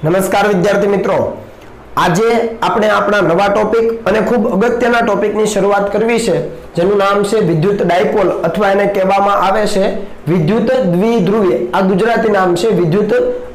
નમસ્કાર વિદ્યાર્થી મિત્રો, આજે આપણે આપણા નવા ટોપિક અને ખૂબ અગત્યના ટોપિકની શરૂઆત કરવી છે, જેનું નામ છે વિદ્યુત ડાયપોલ અથવા એને કહેવામાં આવે છે વિદ્યુત દ્વિધ્રુવી. આ ગુજરાતી નામ છે વિદ્યુત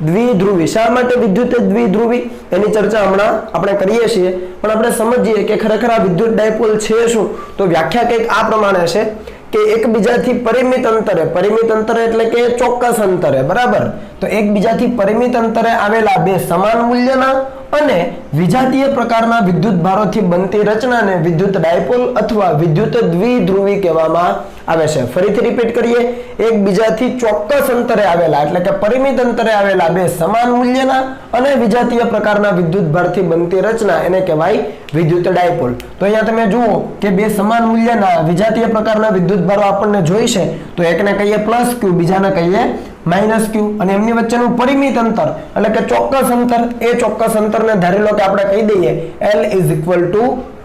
દ્વિધ્રુવી. શા માટે વિદ્યુત દ્વિધ્રુવી એની ચર્ચા હમણાં આપણે કરીએ છીએ, પણ આપણે સમજીએ કે ખરેખર આ વિદ્યુત ડાયપોલ છે શું. તો વ્યાખ્યા કંઈક આ પ્રમાણે છે કે એકબીજાથી પરિમિત અંતરે એટલે કે ચોક્કસ અંતરે, બરાબર. તો એકબીજાથી પરિમિત અંતરે આવેલા બે સમાન મૂલ્યના અને વિજાતીય પ્રકારના વિદ્યુત ભારોથી બનતી રચનાને વિદ્યુત ડાયપોલ અથવા વિદ્યુત દ્વિધ્રુવી કહેવામાં આવે છે. ફરીથી રિપીટ કરીએ, એકબીજાથી ચોક્કસ અંતરે આવેલા એટલે કે પરિમિત અંતરે આવેલા બે સમાન મૂલ્યના અને વિજાતીય પ્રકારના વિદ્યુત ભારથી બનતી રચના એને કહેવાય વિદ્યુત ડાયપોલ. તો અહીંયા તમે જુઓ કે બે સમાન મૂલ્યના વિજાતીય પ્રકારના વિદ્યુત ભારો આપણને જોઈશે, તો એકને કહીએ પ્લસ ક્યુ, બીજાને કહીએ માઇનસ ક્યુ, અને એમની વચ્ચેનું પરિમિત અંતર એટલે કે ચોક્કસ અંતર, એ ચોક્કસ અંતરને ધારી લો કે આપણે કહી દઈએ L =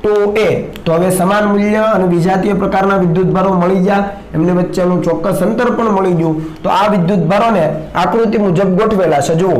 2a. તો હવે સમાન મૂલ્ય અને વિજાતીય પ્રકારના વિદ્યુત ભારો મળી ગયા, એમની વચ્ચેનું ચોક્કસ અંતર પણ મળી ગયું. તો આ વિદ્યુત ભારોને આકૃતિ મુજબ ગોઠવેલા છે. જુઓ,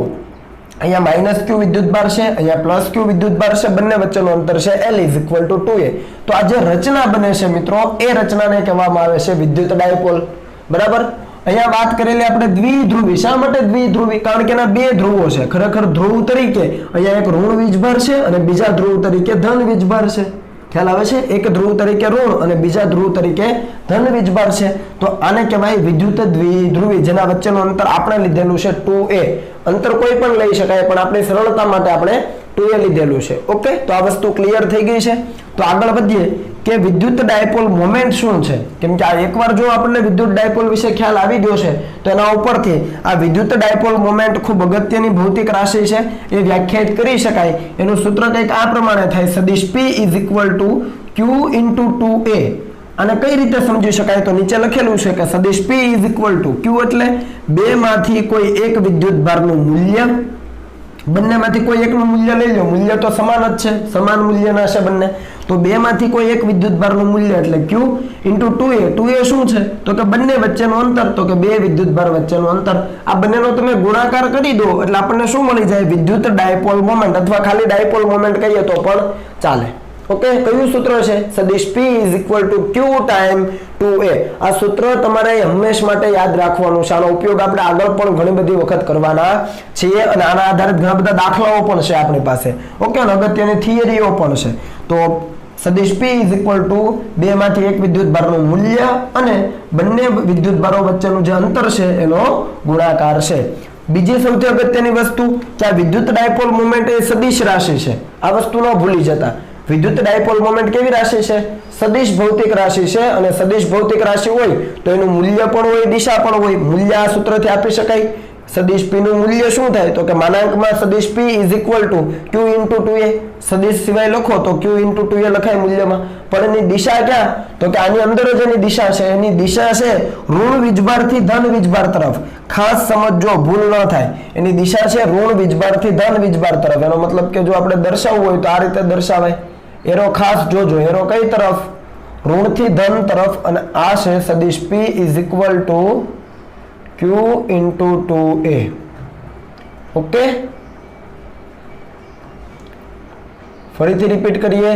અહીંયા માઇનસ ક્યુ વિદ્યુત ભાર છે, અહીંયા પ્લસ ક્યુ વિદ્યુત ભાર છે, બંને વચ્ચેનું અંતર છે L = 2a. તો આ જે રચના બને છે મિત્રો, એ રચનાને કહેવામાં આવે છે વિદ્યુત ડાયપોલ, બરાબર. અહીંયા વાત કરેલી આપણે દ્વિધ્રુવી. શા માટે દ્વિધ્રુવી? કારણ કે એના બે ધ્રુવો છે. ખરેખર ધ્રુવ તરીકે અહીંયા એક ઋણ વીજભાર છે અને બીજા ધ્રુવ તરીકે ધન વીજભાર છે. ખ્યાલ આવે છે? એક ધ્રુવ તરીકે ઋણ અને બીજા ધ્રુવ તરીકે ધન વીજભાર છે. તો આને કહેવાય વિદ્યુત દ્વિધ્રુવી, જેના વચ્ચેનું અંતર આપણે લીધેલું છે 2a. અંતર કોઈ પણ લઈ શકાય, પણ આપણી સરળતા માટે આપણે 2a લીધેલું છે. ઓકે, તો આ વસ્તુ ક્લિયર થઈ ગઈ છે. તો આગળ વધીએ કે વિદ્યુત ડાયપોલ મોમેન્ટ શું છે. કેમ કે આ એકવાર જો આપણને વિદ્યુત ડાયપોલ વિશે ખ્યાલ આવી ગયો છે, તો એના ઉપરથી આ વિદ્યુત ડાયપોલ મોમેન્ટ ખૂબ અગત્યની ભૌતિક રાશિ છે, એ વ્યાખ્યાયિત કરી શકાય. એનું સૂત્ર કંઈક આ પ્રમાણે થાય, સદિશ P = Q × 2a. અને કઈ રીતે સમજી શકાય? તો નીચે લખેલું છે કે સદિશ P = Q એટલે બે માંથી કોઈ એક વિદ્યુત ભારનું મૂલ્ય, બંનેમાંથી કોઈ એકનું મૂલ્ય લઈ લો, મૂલ્ય તો સમાન જ છે, સમાન મૂલ્યના છે બંને. તો બે માંથી કોઈ એક વિદ્યુત ભારનું મૂલ્ય એટલે Q × 2a. 2a શું છે? તો કે બંને વચ્ચેનું અંતર, તો કે બે વિદ્યુત ભાર વચ્ચેનું અંતર. આ બંનેનો તમે ગુણાકાર કરી દો એટલે આપણને શું મળી જાય? વિદ્યુત ડાયપોલ મોમેન્ટ, અથવા ખાલી ડાયપોલ મોમેન્ટ કહીએ તો પણ ચાલે. ઓકે, કયું સૂત્ર છે? સદિશ P = Q × 2a. આ સૂત્ર તમારે હંમેશ માટે યાદ રાખવાનું છે. આનો ઉપયોગ આપણે આગળ પણ ઘણી બધી વખત કરવાના છીએ અને આના આધારિત ઘણા બધા દાખલાઓ પણ છે આપણી પાસે. ઓકે, અને અગત્યની થિયરીઓ પણ છે. તો સદિશ P = બે માંથી એક વિદ્યુત ભારનું મૂલ્ય અને બંને વિદ્યુત ભારો વચ્ચેનું જે અંતર છે એનો ગુણાકાર છે. બીજી સૌથી અગત્યની વસ્તુ કે આ વિદ્યુત ડાયપોલ મોમેન્ટ એ સદિશ રાશિ છે. આ વસ્તુ ન ભૂલી જતા. વિદ્યુત ડાયપોલ મોમેન્ટ કેવી રાશિ છે? સદિશ ભૌતિક રાશિ છે. અને સદિશ ભૌતિક રાશિ હોય તો એનું મૂલ્ય પણ હોય, દિશા પણ હોય. મૂલ્ય આ સૂત્રથી આપી શકાય. સદિશ P નું મૂલ્ય શું થાય? તો કે માનાંકમાં સદિશ P = Q × 2a. સદિશ સિવાય લખો તો Q × 2a લખાય મૂલ્યમાં. પણ એની દિશા ક્યાં? તો કે આની અંદર જ એની દિશા છે. એની દિશા છે ઋણ વીજભારથી ધન વીજભાર તરફ. ખાસ સમજો, ભૂલ ન થાય. એની દિશા છે ઋણ વીજભારથી ધન વીજભાર તરફ. એનો મતલબ કે જો આપણે દર્શાવવું હોય તો આ રીતે દર્શાવાય. એરો ખાસ જોજો, એરો કઈ તરફ? ઋણથી ધન તરફ. અને આ છે સદિશ P = Q × 2a. ઓકે, ફરીથી રિપીટ કરીએ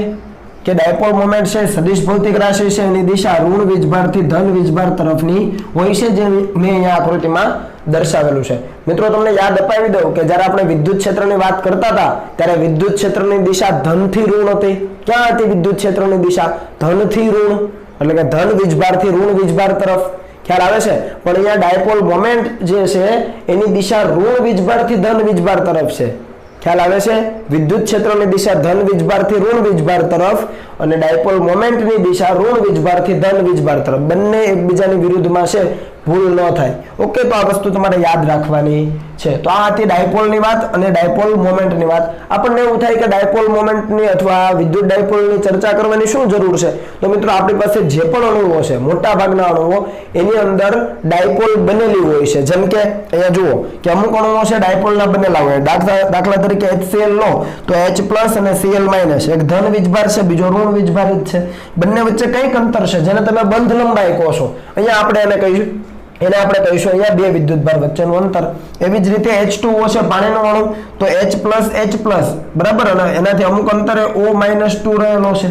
કે ડાયપોલ મોમેન્ટ છે સદિશ ભૌતિક રાશિ છે, એની દિશા ઋણ વીજભારથી ધન વીજભાર તરફની હોય છે, જે મેં અહીંયા આકૃતિમાં દર્શાવેલું છે. મિત્રો, તમને યાદ અપાવી દઉં કે જ્યારે આપણે વિદ્યુત ક્ષેત્રની વાત કરતા હતા ત્યારે વિદ્યુત ક્ષેત્રની દિશા ધનથી ઋણ હતી. ક્યાં હતી વિદ્યુત ક્ષેત્રની દિશા? ધનથી ઋણ, એટલે કે ધન વીજભારથી ઋણ વીજભાર તરફ. ખ્યાલ આવે છે? પણ અહીંયા ડાયપોલ મોમેન્ટ જે છે એની દિશા ઋણ વીજભારથી ધન વીજભાર તરફ છે. ખ્યાલ આવે છે? વિદ્યુત ક્ષેત્રની દિશા ધન વીજભારથી ઋણ વીજભાર તરફ અને ડાયપોલ મોમેન્ટની દિશા ઋણ વીજભારથી ધન વીજભાર તરફ. બંને એકબીજાની વિરુદ્ધમાં છે, ભૂલ ન થાય. ઓકે, તો આ વસ્તુ તમારે યાદ રાખવાની છે. તો આ હતી ડાયપોલની વાત અને ડાયપોલ મોમેન્ટની વાત. આપણને એવું થાય કે ડાયપોલ મોમેન્ટની અથવા વિદ્યુત ડાયપોલની ચર્ચા કરવાની શું જરૂર છે? તો મિત્રો, આપણી પાસે જે પણ અણુઓ છે, મોટા ભાગના અણુઓ, એની અંદર ડાયપોલ બનેલી હોય છે. જેમ કે અહીંયા જુઓ કે અમુક અણુઓ છે ડાયપોલના બનેલા હોય. દાખલા તરીકે HCl લો તો H+ અને Cl-, એક ધન વીજભાર છે, બીજો ઋણ વીજભાર જ છે. બંને વચ્ચે કઈક અંતર છે જેને તમે બંધ લંબાઈ કહો છો. અહીંયા આપણે એને કહીશું એને આપણે કહીશું અહીંયા બે વિદ્યુતભાર વચ્ચેનું અંતર. એવી જ રીતે H2O છે પાણીનું અણુ, તો H+H+, બરાબર, અને એનાથી અમુક અંતરે O-2 રહેલો છે,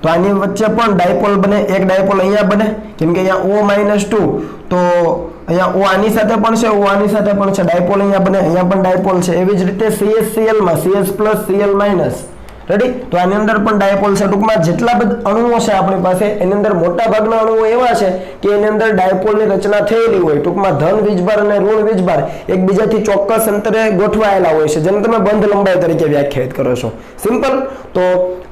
તો આની વચ્ચે પણ ડાયપોલ બને. એક ડાયપોલ અહીંયા બને કેમ કે અહીંયા O-2, તો અહીંયા O આની સાથે પણ છે, O આની સાથે પણ છે, ડાયપોલ અહીંયા બને, અહીંયા પણ ડાયપોલ છે. એવી જ રીતે CH+Cl માં CH+Cl-, રેડી, તો આની અંદર પણ ડાયપોલ છે. ટૂંકમાં જેટલા બધા અણુઓ છે આપણી પાસે એની અંદર મોટા ભાગના અણુઓ એવા છે કે એની અંદર ડાયપોલની રચના થયેલી હોય. ટૂંકમાં ધન વીજભાર અને ઋણ વીજભાર એકબીજાથી ચોક્કસ અંતરે ગોઠવાયેલા હોય છે, જેને તમે બંધ લંબાઈ તરીકે વ્યાખ્યાયિત કરો છો. સિમ્પલ. તો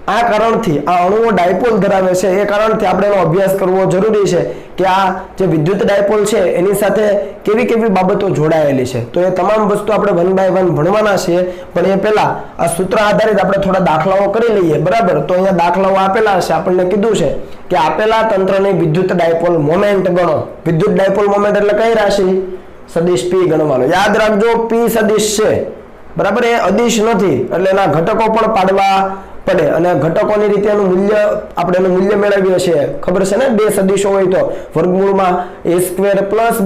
આ કારણથી આ અણુઓ ડાયપોલ ધરાવે છે, એ કારણથી આપણે એનો અભ્યાસ કરવો જરૂરી છે કે આ જે વિદ્યુત ડાયપોલ છે એની સાથે કેવી કેવી બાબતો જોડાયેલી છે. તો એ તમામ વસ્તુ આપણે 1 by 1 ભણવાના છીએ, પણ એ પહેલા આ સૂત્ર આધારિત આપણે થોડા દાખલાઓ કરી લઈએ, બરાબર. તો અહીંયા દાખલાઓ આપેલા હશે, આપણને કીધું છે કે આપેલા તંત્રની વિદ્યુત ડાયપોલ મોમેન્ટ ગણો. વિદ્યુત ડાયપોલ મોમેન્ટ એટલે કઈ રાશિ? સદિશ P ગણવાનો. યાદ રાખજો, P સદિશ છે, બરાબર, એ અદિશ નથી, એટલે એના ઘટકો પણ પાડવા પડે, અને ઘટકોની રીતે એનું મૂલ્ય આપણે એનું મૂલ્ય મેળવીએ છીએ, ખબર છે ને? બે સદિશો હોય તો વર્ગમૂળમાં a² +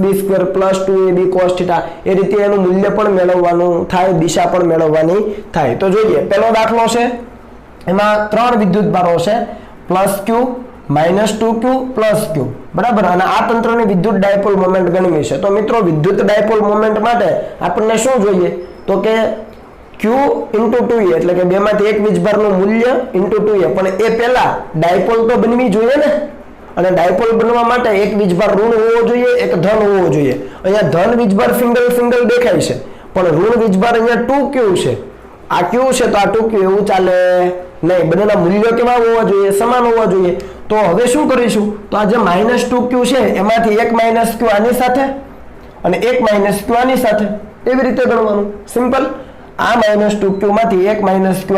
b² + 2ab cos θ, એ રીતે એનું મૂલ્ય પણ મેળવવાનું થાય, દિશા પણ મેળવવાની થાય. તો જોઈએ, પહેલો દાખલો છે, એમાં 3 વિદ્યુતભારો છે, +q, -2q, +q, બરાબર, અને આ તંત્રની વિદ્યુત ડાયપોલ મોમેન્ટ ગણવી છે. તો મિત્રો, વિદ્યુત ડાયપોલ મોમેન્ટ માટે આપણને શું જોઈએ? તો કે q × 2a, એટલે કે બેમાંથી એક વીજભારનું મૂલ્ય × 2a. પણ એ પહેલા ડાયપોલ તો બનવી જોઈએ ને, અને ડાયપોલ બનવા માટે એક વીજભાર ઋણ હોવો જોઈએ, એક ધન હોવો જોઈએ. અહીંયા ધન વીજભાર સિંગલ દેખાય છે, પણ ઋણ વીજભાર અહીંયા 2q છે. આ q છે તો આ 2q, એવું ચાલે નહીં. બંનેના મૂલ્યો કેવા હોવા જોઈએ? સમાન હોવા જોઈએ. તો હવે શું કરીશું? તો આ જે -2q છે એમાંથી એક -q આની સાથે અને એક -q આની સાથે, એવી રીતે ગણવાનું. સિમ્પલ. આ -2q માંથી એક -q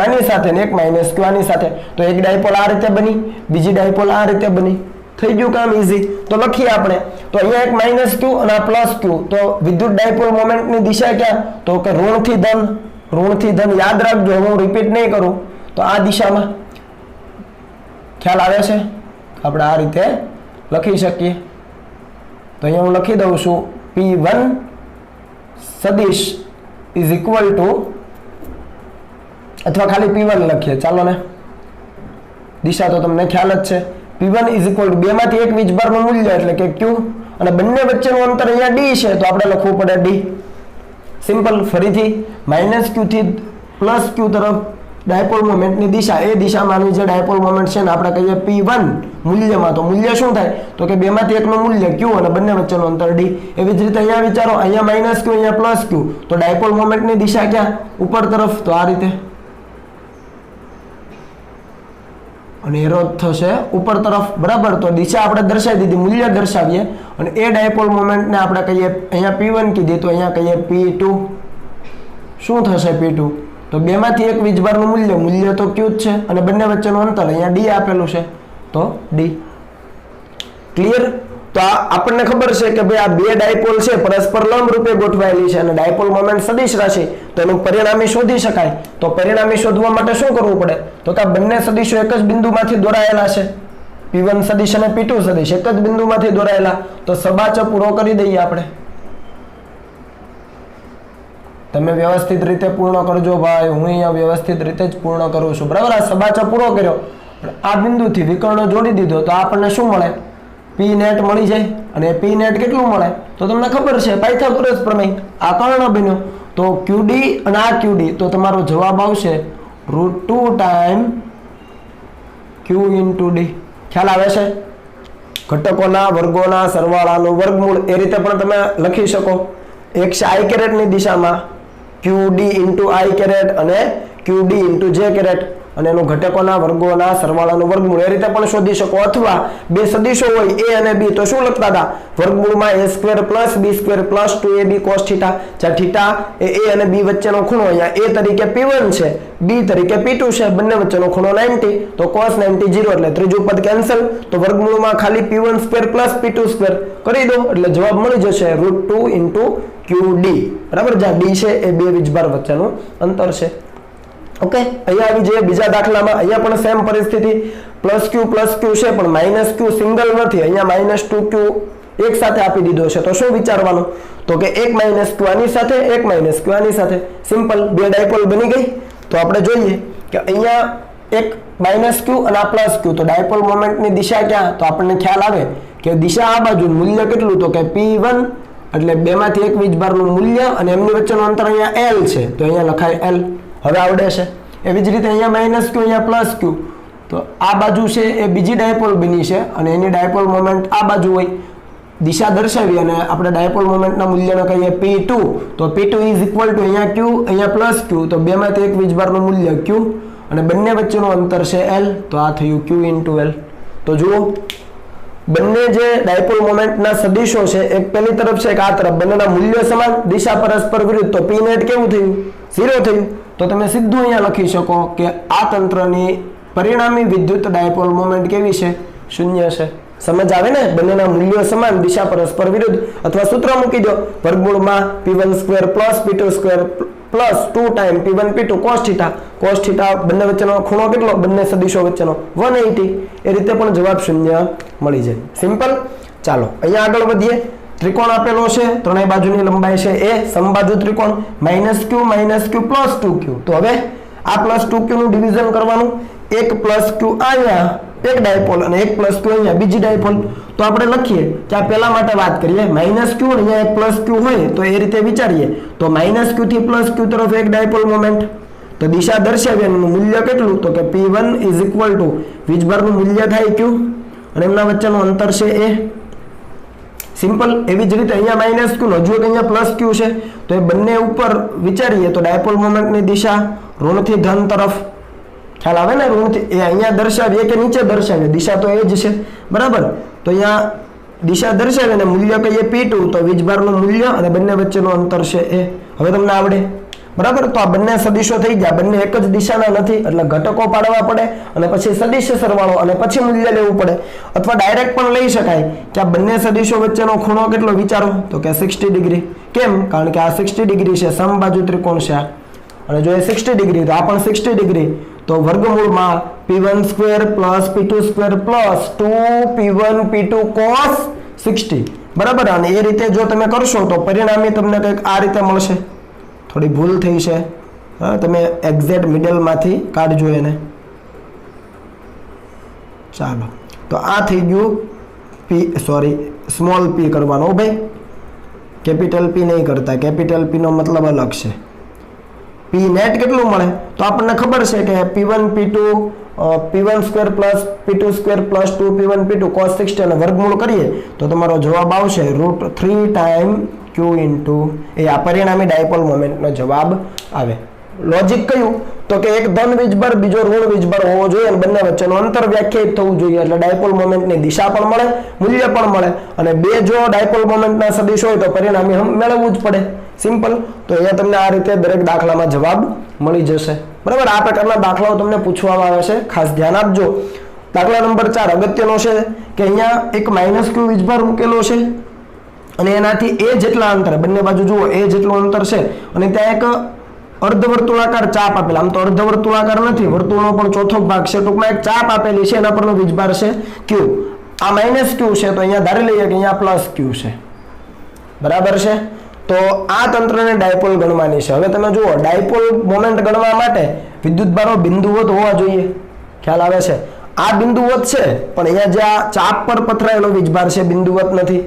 આની સાથે ને એક -q આની સાથે, તો એક ડાયપોલ આ રીતે બની, બીજી ડાયપોલ આ રીતે બની. થઈ ગયું કામ ઈઝી. તો લખીએ આપણે. તો અહીંયા એક -q અને આ +q, તો વિદ્યુત ડાયપોલ મોમેન્ટની દિશા ક્યાં? તો કે ઋણથી ધન. યાદ રાખજો, હું રિપીટ નહીં કરું. તો આ દિશામાં. ખ્યાલ આવે છે? આપણે આ રીતે લખી શકીએ. તો અહીંયા હું લખી દઉં છું, P1 સદિશ = અથવા ખાલી P1 લખીએ, ચાલો ને, દિશા તો તમને ખ્યાલ જ છે. P1 = બેમાંથી એક વીજભારનું મૂલ્ય એટલે કે q, અને બંને વચ્ચેનું અંતર અહીંયા d છે, તો આપણે લખવું પડે d. સિમ્પલ. ફરીથી -q થી +q તરફ ડાયપોલ મોમેન્ટની દિશા, એ દિશામાંની જે ડાયપોલ મોમેન્ટ છે ને આપણે કહીએ P1 મૂલ્યમાં. તો મૂલ્ય શું થાય? તો કે બેમાંથી એકનું મૂલ્ય q અને બંને વચ્ચેનું અંતર d. એવી જ રીતે અહીંયા વિચારો, અહીંયા -q, અહીંયા +q, તો ડાયપોલ મોમેન્ટની દિશા ક્યાં? ઉપર તરફ. તો આ રીતે, અને એરો થશે ઉપર તરફ, બરાબર. તો દિશા આપણે દર્શાવી દીધી, મૂલ્ય દર્શાવીએ, અને એ ડાયપોલ મોમેન્ટને આપણે કહીએ, અહીંયા P1 કીધી, તો અહીંયા કહીએ P2. શું થશે P2? તો બેમાંથી એક વીજભારનું મૂલ્ય તો q જ છે, અને બંને વચ્ચેનું અંતર અહીંયા d આપેલું છે, તો d. ક્લિયર? તો આપણને ખબર છે કે ભાઈ આ બે ડાયપોલ છે પરસ્પર લંબ રૂપે ગોઠવાયેલી છે, અને ડાયપોલ મોમેન્ટ સદિશ રાશિ, તો એનું પરિણામી શોધી શકાય. તો પરિણામી શોધવા માટે શું કરવું પડે? તો કે આ બંને સદિશો એક જ બિંદુમાંથી દોરાયેલા છે, P1 સદિશ અને P2 સદિશ એક જ બિંદુમાંથી દોરાયેલા. તો સબાચો પૂરો કરી દઈએ આપણે. તમે વ્યવસ્થિત રીતે પૂર્ણ કરજો ભાઈ, હું અહીંયા વ્યવસ્થિત રીતે જ પૂર્ણ કરું છું, બરાબર. આ સબાચો પૂરો કર્યો, આ બિંદુથી વિકર્ણ જોડી દીધો, તો આપણને શું મળે? P નેટ મળી જાય. અને P નેટ કેટલું મળે? તો તમને ખબર છે, પાયથાગોરસ પ્રમેય. આ કર્ણ બન્યો, તો QD અને આ QD, તો તમારો જવાબ આવશે √2 ટાઈમ Q × D. ખ્યાલ આવે છે? ઘટકોના વર્ગોના સરવાળાનું વર્ગમૂળ, એ રીતે પણ તમે લખી શકો. એક છે i ની દિશામાં QD × i અને QD × j, અને એનું ઘટકોના વર્ગોના સરવાળાનું વર્ગમૂળ, એ રીતે પણ શોધી શકો. અથવા બે સદિશો હોય a અને b, તો શું લખતા હતા? વર્ગમૂળમાં a² + b² + 2ab cos θ, જ્યાં θ એ a અને b વચ્ચેનો ખૂણો, અહીંયા a તરીકે P1 છે, b તરીકે P2 છે, બંને વચ્ચેનો ખૂણો 90, તો cos 90 0, એટલે ત્રીજું પદ કેન્સલ. તો વર્ગમૂળમાં ખાલી P1² + P2² કરી દો, એટલે જવાબ મળી જશે √2 × QD, બરાબર. જ્યાં d છે એ બે વીજભાર વચ્ચેનું અંતર છે. ઓકે. અહીંયા આવી જઈએ બીજા દાખલામાં. અહીંયા પણ સેમ પરિસ્થિતિ, +q છે, પણ -q સિંગલ નથી. અહીંયા -2q એક સાથે આપી દીધો છે તો શું વિચારવાનું તો કે 1 - q આની સાથે 1 - q આની સાથે સિમ્પલ બે ડાયપોલ બની ગઈ તો આપણે જોઈએ કે અહીંયા એક -q અને આ +q તો ડાયપોલ મોમેન્ટની દિશા ક્યાં તો આપણને ખ્યાલ આવે કે દિશા આ બાજુ મૂલ્ય કેટલું તો કે p1 એટલે બેમાંથી એક વીજભારનું મૂલ્ય અને એમની વચ્ચેનું અંતર અહીંયા l છે તો અહીંયા લખાય l હવે આવડે છે એવી જ રીતે અહીંયા -q અહીંયા +q તો આ બાજુ છે એ બીજી ડાયપોલ બની છે અને એની ડાયપોલ મોમેન્ટ આ બાજુ હોય દિશા દર્શાવી અને આપણે ડાયપોલ મોમેન્ટના મૂલ્યને કહીએ p2 તો p2 = અહીંયા q અહીંયા +q તો બેમાંથી એક વીજભારનું મૂલ્ય q અને બંને વચ્ચેનું અંતર છે l તો આ થયું q * l તો જુઓ બંને જે ડાયપોલ મોમેન્ટના સદિશો છે એક પેલી તરફ છે એક આ તરફ બંનેના મૂલ્યો સમાન દિશા પરસ્પર વિરુદ્ધ તો p નેટ કેવું થયું 0 થયું તો તમે સીધું અહીંયા લખી શકો કે આ તંત્રની પરિણામી વિદ્યુત ડાયપોલ મોમેન્ટ કેવી છે 0 છે સમજ આવે ને બંનેના મૂલ્યો સમાન દિશા પરસ્પર વિરુદ્ધ અથવા સૂત્ર મૂકી દો વર્ગમૂળમાં p1² + p2² plus 2 time p1 p2 cos θ બંને વચ્ચેનો ખૂણો કેટલો બંને સદિશો વચ્ચેનો 180 એ રીતે પણ જવાબ 0 મળી જાય સિમ્પલ ચાલો અહીંયા આગળ વધીએ ત્રિકોણ આપેલો છે ત્રણેય બાજુની લંબાઈ છે a સમબાજુ ત્રિકોણ -q + 2q તો હવે આ +2q નું ડિવિઝન કરવાનું એક +q અહીંયા એક ડાયપોલ અને એક +q અહીંયા બીજી ડાયપોલ તો આપણે લખીએ કે આ પહેલા માટે વાત કરીએ -q અહીંયા એક +q હોય તો એ રીતે વિચારીએ તો -q થી +q તરફ એક ડાયપોલ મોમેન્ટ તો દિશા દર્શાવીએ એનું મૂલ્ય કેટલું તો કે p1 = વીજભારનું મૂલ્ય થાય q અને એમના વચ્ચેનું અંતર છે a સિમ્પલ એવી જ રીતે અહીંયા -q હજુ અહીંયા +q છે તો એ બંને ઉપર વિચારીએ તો ડાયપોલ મોમેન્ટની દિશા ઋણથી ધન તરફ ખ્યાલ આવે ને ઋણથી એ અહીંયા દર્શાવીએ કે નીચે દર્શાવીએ દિશા તો એ જ છે બરાબર તો અહીંયા દિશા દર્શાવીએ અને મૂલ્ય કહીએ p2 તો વીજભારનું મૂલ્ય અને બંને વચ્ચેનું અંતર છે એ હવે તમને આવડે બરાબર તો આ બંને સદિશો થઈ ગયા બંને એક જ દિશાના નથી એટલે ઘટકો પાડવા પડે અને પછી સદિશ સરવાળો અને પછી મૂલ્ય લેવું પડે અથવા ડાયરેક્ટ પણ લઈ શકાય કે આ બંને સદિશો વચ્ચેનો ખૂણો કેટલો વિચારો તો કે 60 ડિગ્રી કેમ કારણ કે આ 60 ડિગ્રી છે સમબાજુ ત્રિકોણ છે અને જો એ 60 ડિગ્રી તો આ પણ 60 ડિગ્રી તો વર્ગમૂળમાં p1² + p2² + 2p1 p2 cos 60 બરાબર અને એ રીતે જો તમે કરશો તો પરિણામી તમને કંઈક આ રીતે મળશે થોડી ભૂલ થઈ છે હા તમે એક્ઝેક્ટ મિડલમાંથી કાઢજો એને ચાલો તો આ થઈ ગયું સ્મોલ p કરવાનો ભાઈ કેપિટલ p નહીં કરતા કેપિટલ p નો મતલબ અલગ છે p નેટ કેટલું મળે તો આપણને ખબર છે કે p1 p2 p1² + p2² + 2p1 p2 cos 60 અને વર્ગમૂળ કરીએ તો તમારો જવાબ આવશે √3 ટાઈમ q * એ આ પરિણામી ડાયપોલ મોમેન્ટનો જવાબ આવે લોજિક કયું તો કે એક ધન વીજભાર બીજો ઋણ વીજભાર હોવો જોઈએ અને બંને વચ્ચેનું અંતર વ્યાખ્યાયિત થવું જોઈએ એટલે ડાયપોલ મોમેન્ટની દિશા પણ મળે મૂલ્ય પણ મળે અને બે જો ડાયપોલ મોમેન્ટના સદિશ હોય તો પરિણામી મેળવવું જ પડે સિમ્પલ તો અહીંયા તમને આ રીતે દરેક દાખલામાં જવાબ મળી જશે બરાબર આ પ્રકારના દાખલાઓ તમને પૂછવામાં આવે છે ખાસ ધ્યાન આપજો દાખલા નંબર 4 અગત્યનો છે કે અહીંયા એક -q વીજભાર મૂકેલો છે અને એનાથી a જેટલા અંતરે બંને બાજુ જુઓ a જેટલું અંતર છે અને ત્યાં એક અર્ધવર્તુળાકાર ચાપ આપેલા આમ તો અર્ધવર્તુળાકાર નથી વર્તુળનો પણ ચોથો ભાગ છે ટૂંકમાં એક ચાપ આપેલી છે એના પરનો વીજભાર છે q આ -q છે તો અહીંયા ધારી લઈએ કે અહીંયા +q છે બરાબર છે તો આ તંત્રને ડાયપોલ ગણવાની છે હવે તમે જુઓ ડાયપોલ મોમેન્ટ ગણવા માટે વિદ્યુતભારો બિંદુવત હોવા જોઈએ ખ્યાલ આવે છે આ બિંદુવત છે પણ અહીંયા જે આ ચાપ પર પથરાયેલો વીજભાર છે બિંદુવત નથી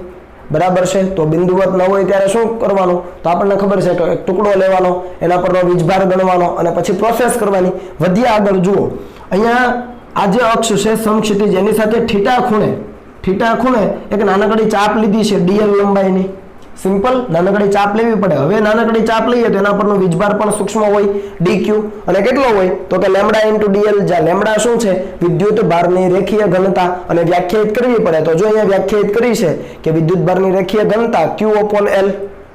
બરાબર છે તો બિંદુવત ન હોય ત્યારે શું કરવાનું તો આપણને ખબર છે કે એક ટુકડો લેવાનો એના પરનો વીજભાર ગણવાનો અને પછી પ્રોસેસ કરવાની વધ્યા આગળ જુઓ અહીંયા આ જે અક્ષ છે સમક્ષિતિજ એની સાથે થીટા ખૂણે એક નાનકડી ચાપ લીધી છે dl લંબાઈની સિમ્પલ નાનકડી ચાપ લેવી પડે હવે નાનકડી ચાપ લઈએ તો એના પરનો વીજભાર પણ સૂક્ષ્મ હોય dq અને કેટલો હોય તો કે λ/dl જ્યાં લેમ્ડા શું છે વિદ્યુત ભારની રેખીય ઘનતા અને વ્યાખ્યાયિત કરવી પડે તો જો અહીંયા વ્યાખ્યાયિત કરી છે કે વિદ્યુત ભારની રેખીય ઘનતા q/l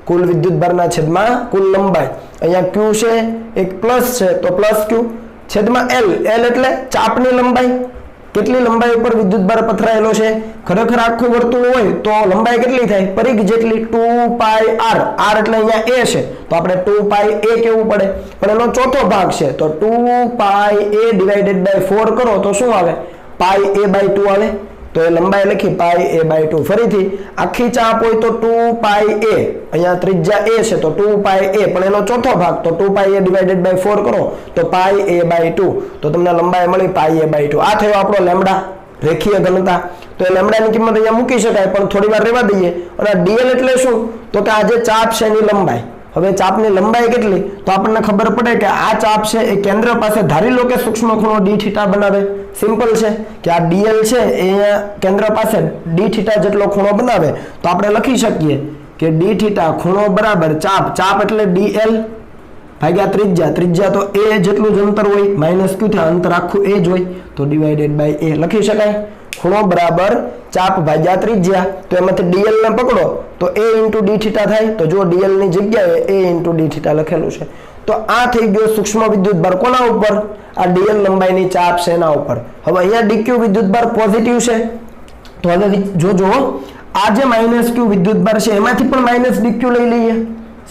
કુલ વિદ્યુત ભારના છેદમાં કુલ લંબાઈ અહીંયા q છે એક પ્લસ છે તો +q છેદમાં l એટલે ચાપની લંબાઈ કેટલી લંબાઈ ઉપર વિદ્યુતભાર પથરાયેલો છે ખરેખર આખું વર્તુળ હોય તો લંબાઈ કેટલી થાય પરિઘ જેટલી 2πr r એટલે અહીંયા a છે તો આપણે 2πa કેવું પડે પણ એનો ચોથો ભાગ છે તો 2πa / 4 કરો તો શું આવે πa/2 આવે તો એ લંબાઈ લખી πa/2 ફરીથી આખી ચાપ હોય તો 2πa અહીંયા ત્રિજ્યા a છે તો 2πa પણ એનો ચોથો ભાગ તો 2πa / 4 કરો તો πa/2 તો તમને લંબાઈ મળી πa/2 આ થયો આપણો લેમ્ડા રેખીય ઘનતા તો એ લેમ્ડાની કિંમત અહીંયા મૂકી શકાય પણ થોડી વાર રહેવા દઈએ અને dl એટલે શું તો કે આ જે ચાપ છે એની લંબાઈ હવે ચાપની લંબાઈ કેટલી તો આપણને ખબર પડે કે આ ચાપ છે એ કેન્દ્ર પાસે ધારી લો કે સૂક્ષ્મ ખૂણો d θ બનાવે સિમ્પલ છે કે આ dl છે એ અહીંયા કેન્દ્ર પાસે d θ જેટલો ખૂણો બનાવે તો આપણે લખી શકીએ કે d θ ખૂણો બરાબર ચાપ એટલે dl ભાગ્યા ત્રિજ્યા તો a જેટલું જ અંતર હોય -q થી અંતર આખું a જ હોય તો / a લખી શકાય ખૂણો બરાબર ચાપ ભાગ્યા ત્રિજ્યા તો એમાંથી dl ને પકડો તો a * d θ થાય તો જો dl ની જગ્યાએ a * d θ લખેલું છે તો આ થઈ ગયો સૂક્ષ્મ વિદ્યુતભાર કોના ઉપર આ dl લંબાઈની ચાપ છે એના ઉપર હવે અહીંયા dq વિદ્યુતભાર પોઝિટિવ છે તો હવે જોજો આ જે -q વિદ્યુતભાર છે એમાંથી પણ -dq લઈ લઈએ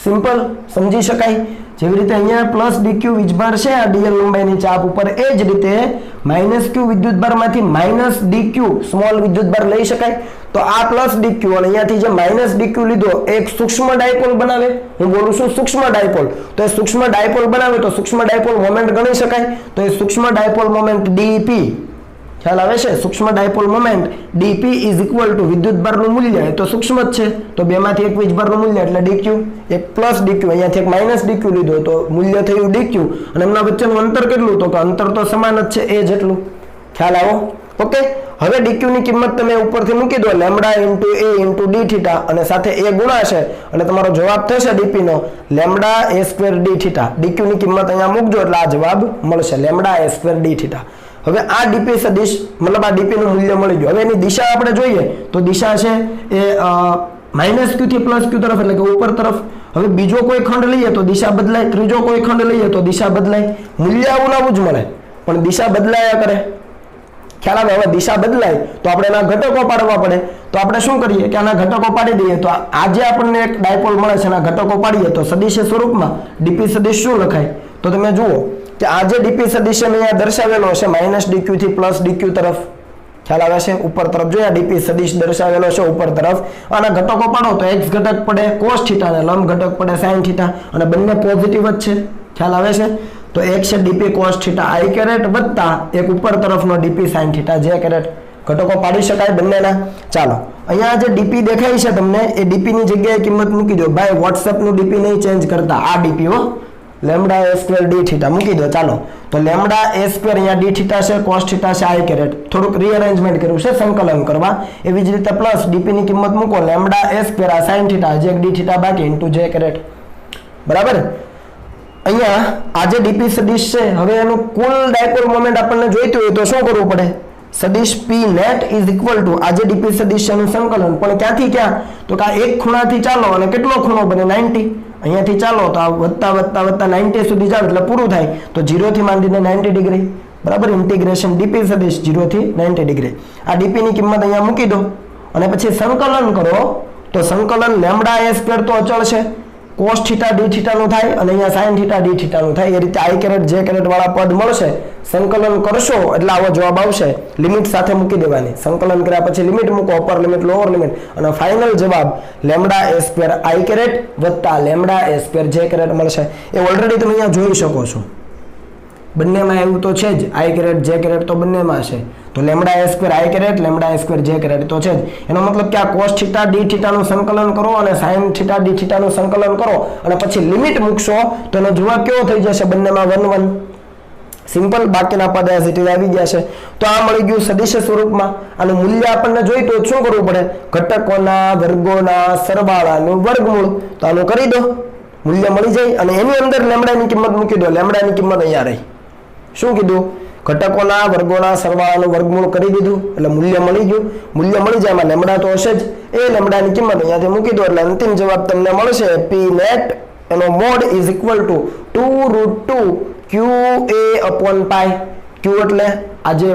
સિમ્પલ સમજી શકાય જેવી રીતે અહીંયા +dq વીજભાર છે આ dl લંબાઈની ચાપ ઉપર એ જ રીતે -q વિદ્યુતભારમાંથી -dq સ્મોલ વિદ્યુતભાર લઈ શકાય તો આ +dq અને અહીંયાથી જે -dq લીધો એક સૂક્ષ્મ ડાયપોલ બનાવે હું બોલું છું સૂક્ષ્મ ડાયપોલ તો એ સૂક્ષ્મ ડાયપોલ બનાવે તો સૂક્ષ્મ ડાયપોલ મોમેન્ટ ગણી શકાય તો એ સૂક્ષ્મ ડાયપોલ મોમેન્ટ dp ખ્યાલ આવે છે સૂક્ષ્મ ડાયપોલ મોમેન્ટ dp = વિદ્યુતભારનું મૂલ્ય એ તો સૂક્ષ્મ જ છે તો બેમાંથી એક વીજભારનું મૂલ્ય એટલે dq એક +dq અહીંયાથી એક -dq લીધો તો મૂલ્ય થયું dq અને એમના વચ્ચેનું અંતર કેટલું તો કે અંતર તો સમાન જ છે a જેટલું ખ્યાલ આવો ઓકે હવે dq ની કિંમત તમે ઉપરથી મૂકી દો લેમ્ડા * a * dθ અને સાથે a ગુણાશે અને તમારો જવાબ થશે dp નો લેમ્ડા a² dθ dq ની કિંમત અહીંયા મૂકજો એટલે આ જવાબ મળશે લેમ્ડા a² dθ હવે આ dp સદિશ મતલબ આ dp નું મૂલ્ય મળી ગયું હવે એની દિશા આપણે જોઈએ તો દિશા છે એ -q થી +q તરફ એટલે કે ઉપર તરફ હવે બીજો કોઈ ખંડ લઈએ તો દિશા બદલાય ત્રીજો કોઈ ખંડ લઈએ તો દિશા બદલાય મૂલ્ય આવું નવું જ મળે પણ દિશા બદલાયા કરે ખ્યાલ આવે હવે દિશા બદલાય તો આપણે એના ઘટકો પાડવા પડે તો આપણે શું કરીએ કે આના ઘટકો પાડી દઈએ તો આજે આપણને એક ડાયપોલ મળે છે એના ઘટકો પાડીએ તો સદિશ સ્વરૂપમાં dp સદિશ શું લખાય તો તમે જુઓ કે આ જે dp સદિશ અહીંયા દર્શાવેલો છે -dq થી +dq તરફ ખ્યાલ આવે છે ઉપર તરફ જોયા dp સદિશ દર્શાવેલો છે ઉપર તરફ આના ઘટકો પાડો તો x ઘટક પડે cos θ અને લંબ ઘટક પડે sin θ અને બંને પોઝિટિવ જ છે ખ્યાલ આવે છે તો એક છે dp cos θ i કેરેટ વત્તા એક ઉપર તરફનો dp sin θ j કેરેટ ઘટકો પાડી શકાય બંનેના ચાલો અહીંયા જે dp દેખાય છે તમને એ dp ની જગ્યાએ કિંમત મૂકી દો ભાઈ WhatsApp નું dp નહીં ચેન્જ કરતા આ dp હો લેમ્ડા a² dθ મૂકી દો ચાલો તો લેમ્ડા a² અહીંયા dθ છે cos θ છે i કેરેટ થોડુંક રીઅરેન્જમેન્ટ કર્યું છે સંકલન કરવા એવી જ રીતે પ્લસ dp ની કિંમત મૂકો લેમ્ડા a² આ sin θ જે dθ બાકી * j કેરેટ બરાબર અહીંયા આ જે dp સદિશ છે હવે એનું કુલ ડાયપોલ મોમેન્ટ આપણને જોઈતું હોય તો શું કરવું પડે સદિશ p net = આ જે dp સદિશ નું સંકલન પણ ક્યાંથી ક્યાં તો કે આ એક ખૂણાથી ચાલો અને કેટલો ખૂણો બને 90 અહીંયાથી ચાલો તો આ વત્તા 90 સુધી જાવ એટલે પૂરું થાય તો 0 થી માંડીને 90 ડિગ્રી બરાબર ઇન્ટિગ્રેશન dp સદિશ 0 થી 90 ડિગ્રી આ dp ની કિંમત અહીંયા મૂકી દો અને પછી સંકલન કરો તો સંકલન લેમ્ડા a² તો અચળ છે cos θ dθ નું થાય અને અહીંયા sin θ dθ નું થાય એ રીતે i કેરેટ j કેરેટ વાળા પદ મળશે સંકલન કરશો એટલે આવો જવાબ આવશે લિમિટ સાથે મૂકી દેવાની સંકલન કર્યા પછી લિમિટ મૂકો અપર લિમિટ લોઅર લિમિટ અને ફાઇનલ જવાબ લેમ્ડા a² i કેરેટ વત્તા લેમ્ડા a² j કેરેટ મળશે એ ઓલરેડી તમે અહીંયા જોઈ શકો છો બંનેમાં એવું તો છે જ i કેરેટ j કેરેટ તો બંનેમાં છે તો lambda a² i caret lambda a² j caret તો છે જ એનો મતલબ કે આ cos θ dθ નું સંકલન કરો અને sin θ dθ નું સંકલન કરો અને પછી લિમિટ મૂકશો તો એનો જવાબ કેવો થઈ જશે બંનેમાં 1 1 સિમ્પલ બાકીના પદ એઝ ઇટ ઇઝ આવી ગયા છે તો આ મળી ગયું સદિશ સ્વરૂપમાં આનું મૂલ્ય આપણને જોઈતું હોય શું કરવું પડે ઘટકોના વર્ગોના સરવાળાનું વર્ગમૂળ તો આનું કરી દો મૂલ્ય મળી જાય અને એની અંદર લેમ્ડાની કિંમત મૂકી દો લેમ્ડાની કિંમત અહીંયા રહી શું કીધું ઘટકોના વર્ગોના સરવાળાનું વર્ગમૂળ કરી દીધું એટલે મૂલ્ય મળી ગયું મૂલ્ય મળી જાય એમાં લેમ્ડા તો હશે જ એ લેમ્ડાની કિંમત અહીંયાથી મૂકી દો એટલે અંતિમ જવાબ તમને મળશે p net એનો મોડ = 2√2 qa/π q એટલે આ જે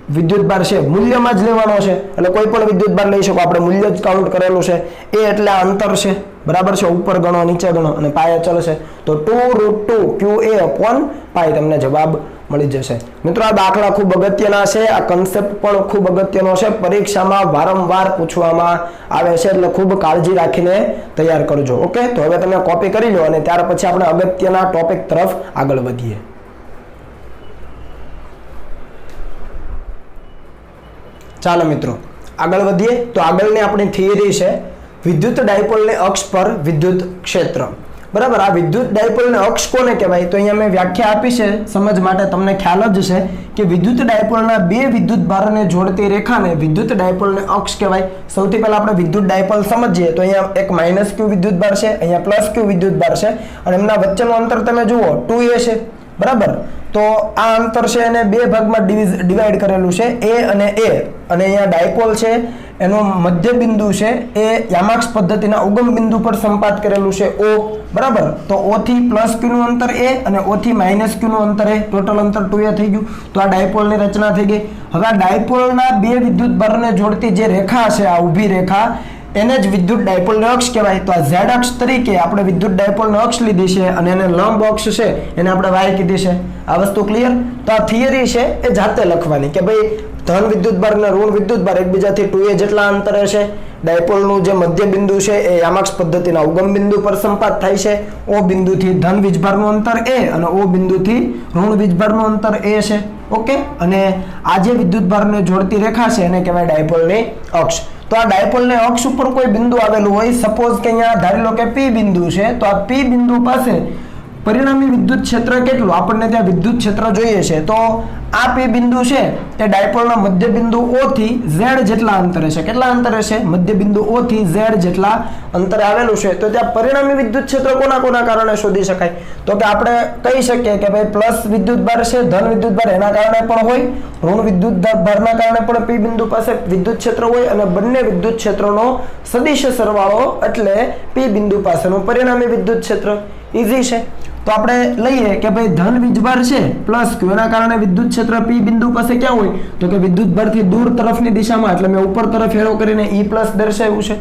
વિદ્યુતભાર છે મૂલ્યમાં જ લેવાનો છે એટલે કોઈ પણ વિદ્યુતભાર લઈ શકો આપણે મૂલ્ય જ કાઉન્ટ કરેલું છે એ એટલે આ અંતર છે બરાબર છે ઉપર ગણો નીચે ગણો અને પાય અચળ છે તો 2√2 qa/π તમને જવાબ મળી જશે। મિત્રો, આ દાખલા ખૂબ અગત્યના છે, આ કન્સેપ્ટ પણ ખૂબ અગત્યનો છે, પરીક્ષામાં વારંવાર પૂછવામાં આવે છે, એટલે ખૂબ કાળજી રાખીને તૈયાર કરજો। ઓકે, તો હવે તમે કોપી કરી લો અને ત્યાર પછી આપણે અગત્યના ટોપિક તરફ આગળ વધીએ। ચાલો મિત્રો આગળ વધીએ। તો આગળની આપણી થિયરી છે વિદ્યુત ડાયપોલની અક્ષ પર વિદ્યુત ક્ષેત્ર। બરાબર, આ વિદ્યુત ડાયપોલને અક્ષ કોને કહેવાય? તો અહીંયા મેં વ્યાખ્યા આપી છે સમજ માટે, તમને ખ્યાલ જ છે કે વિદ્યુત ડાયપોલના બે વિદ્યુત ભારને જોડતી રેખાને વિદ્યુત ડાયપોલને અક્ષ કહેવાય। સૌથી પહેલા આપણે વિદ્યુત ડાયપોલ સમજીએ તો અહીંયા એક -q વિદ્યુત ભાર છે, અહીંયા +q વિદ્યુત ભાર છે અને એમના વચ્ચેનું અંતર તમે જુઓ 2a છે। બરાબર, તો આ અંતર છે એને બે ભાગમાં ડિવાઈડ કરેલું છે, a અને a, અને અહીંયા ડાયપોલ છે એનો મધ્ય બિંદુ છે એ યામાક્ષ પદ્ધતિના ઉગમ બિંદુ પર સંપાત કરેલું છે O। બરાબર, તો O થી +q નું અંતર a અને O થી -q નું અંતર a, ટોટલ અંતર 2a થઈ ગયું। તો આ ડાયપોલની રચના થઈ ગઈ। હવે આ ડાયપોલના બે વિદ્યુત ભારને જોડતી જે રેખા છે, આ ઊભી રેખા, એને જ વિદ્યુત ડાયપોલનો અક્ષ કહેવાય। તો આ z અક્ષ તરીકે આપણે વિદ્યુત ડાયપોલનો અક્ષ લીધી છે અને એને લંબ અક્ષ છે એને આપણે y કીધી છે। આ વસ્તુ ક્લિયર? તો આ થિયરી છે એ જાતે લખવાની કે ભાઈ ધન વિદ્યુત ભાર અને ઋણ વિદ્યુત ભાર એકબીજાથી 2a જેટલા અંતરે છે, ડાયપોલનું જે મધ્ય બિંદુ છે એ યામાક્ષ પદ્ધતિના ઉગમ બિંદુ પર સંપાત થાય છે, O બિંદુથી ધન વીજભારનું અંતર a અને O બિંદુથી ઋણ વીજભારનું અંતર a છે। ઓકે, અને આ જે વિદ્યુત ભારને જોડતી રેખા છે એને કહેવાય ડાયપોલની અક્ષ। તો આ ડાયપોલને અક્ષ ઉપર કોઈ બિંદુ આવેલું હોય, સપોઝ કે અહીંયા ધારી લો કે P બિંદુ છે, તો આ P બિંદુ પાસે પરિણામી વિદ્યુત ક્ષેત્ર કેટલું? આપણને ત્યાં વિદ્યુત ક્ષેત્ર જોઈએ છે, તો આ P બિંદુ છે એ ડાયપોલના મધ્ય બિંદુ O થી z જેટલા અંતરે છે। કેટલા અંતરે છે? મધ્ય બિંદુ O થી z જેટલા અંતરે આવેલું છે। તો ત્યાં પરિણામી વિદ્યુત ક્ષેત્ર કોના કારણે શોધી શકાય? તો કે આપણે કહી શકીએ કે ભાઈ પ્લસ વિદ્યુત ભાર છે, ધન વિદ્યુત ભાર એના કારણે પણ હોય, ઋણ વિદ્યુત ભારના કારણે પણ P બિંદુ પાસે વિદ્યુત ક્ષેત્ર હોય, અને બંને વિદ્યુત ક્ષેત્રોનો સદિશ સરવાળો એટલે P બિંદુ પાસેનું પરિણામી વિદ્યુત ક્ષેત્ર। ઈઝી છે। તો આપણે લઈએ કે ભાઈ ધન વીજભાર છે +q, એના કારણે વિદ્યુત ક્ષેત્ર P બિંદુ પાસે ક્યાં હોય? તો કે વિદ્યુત ભારથી દૂર તરફની દિશામાં, એટલે મેં ઉપર તરફ એરો કરીને E+ દર્શાવ્યું છે।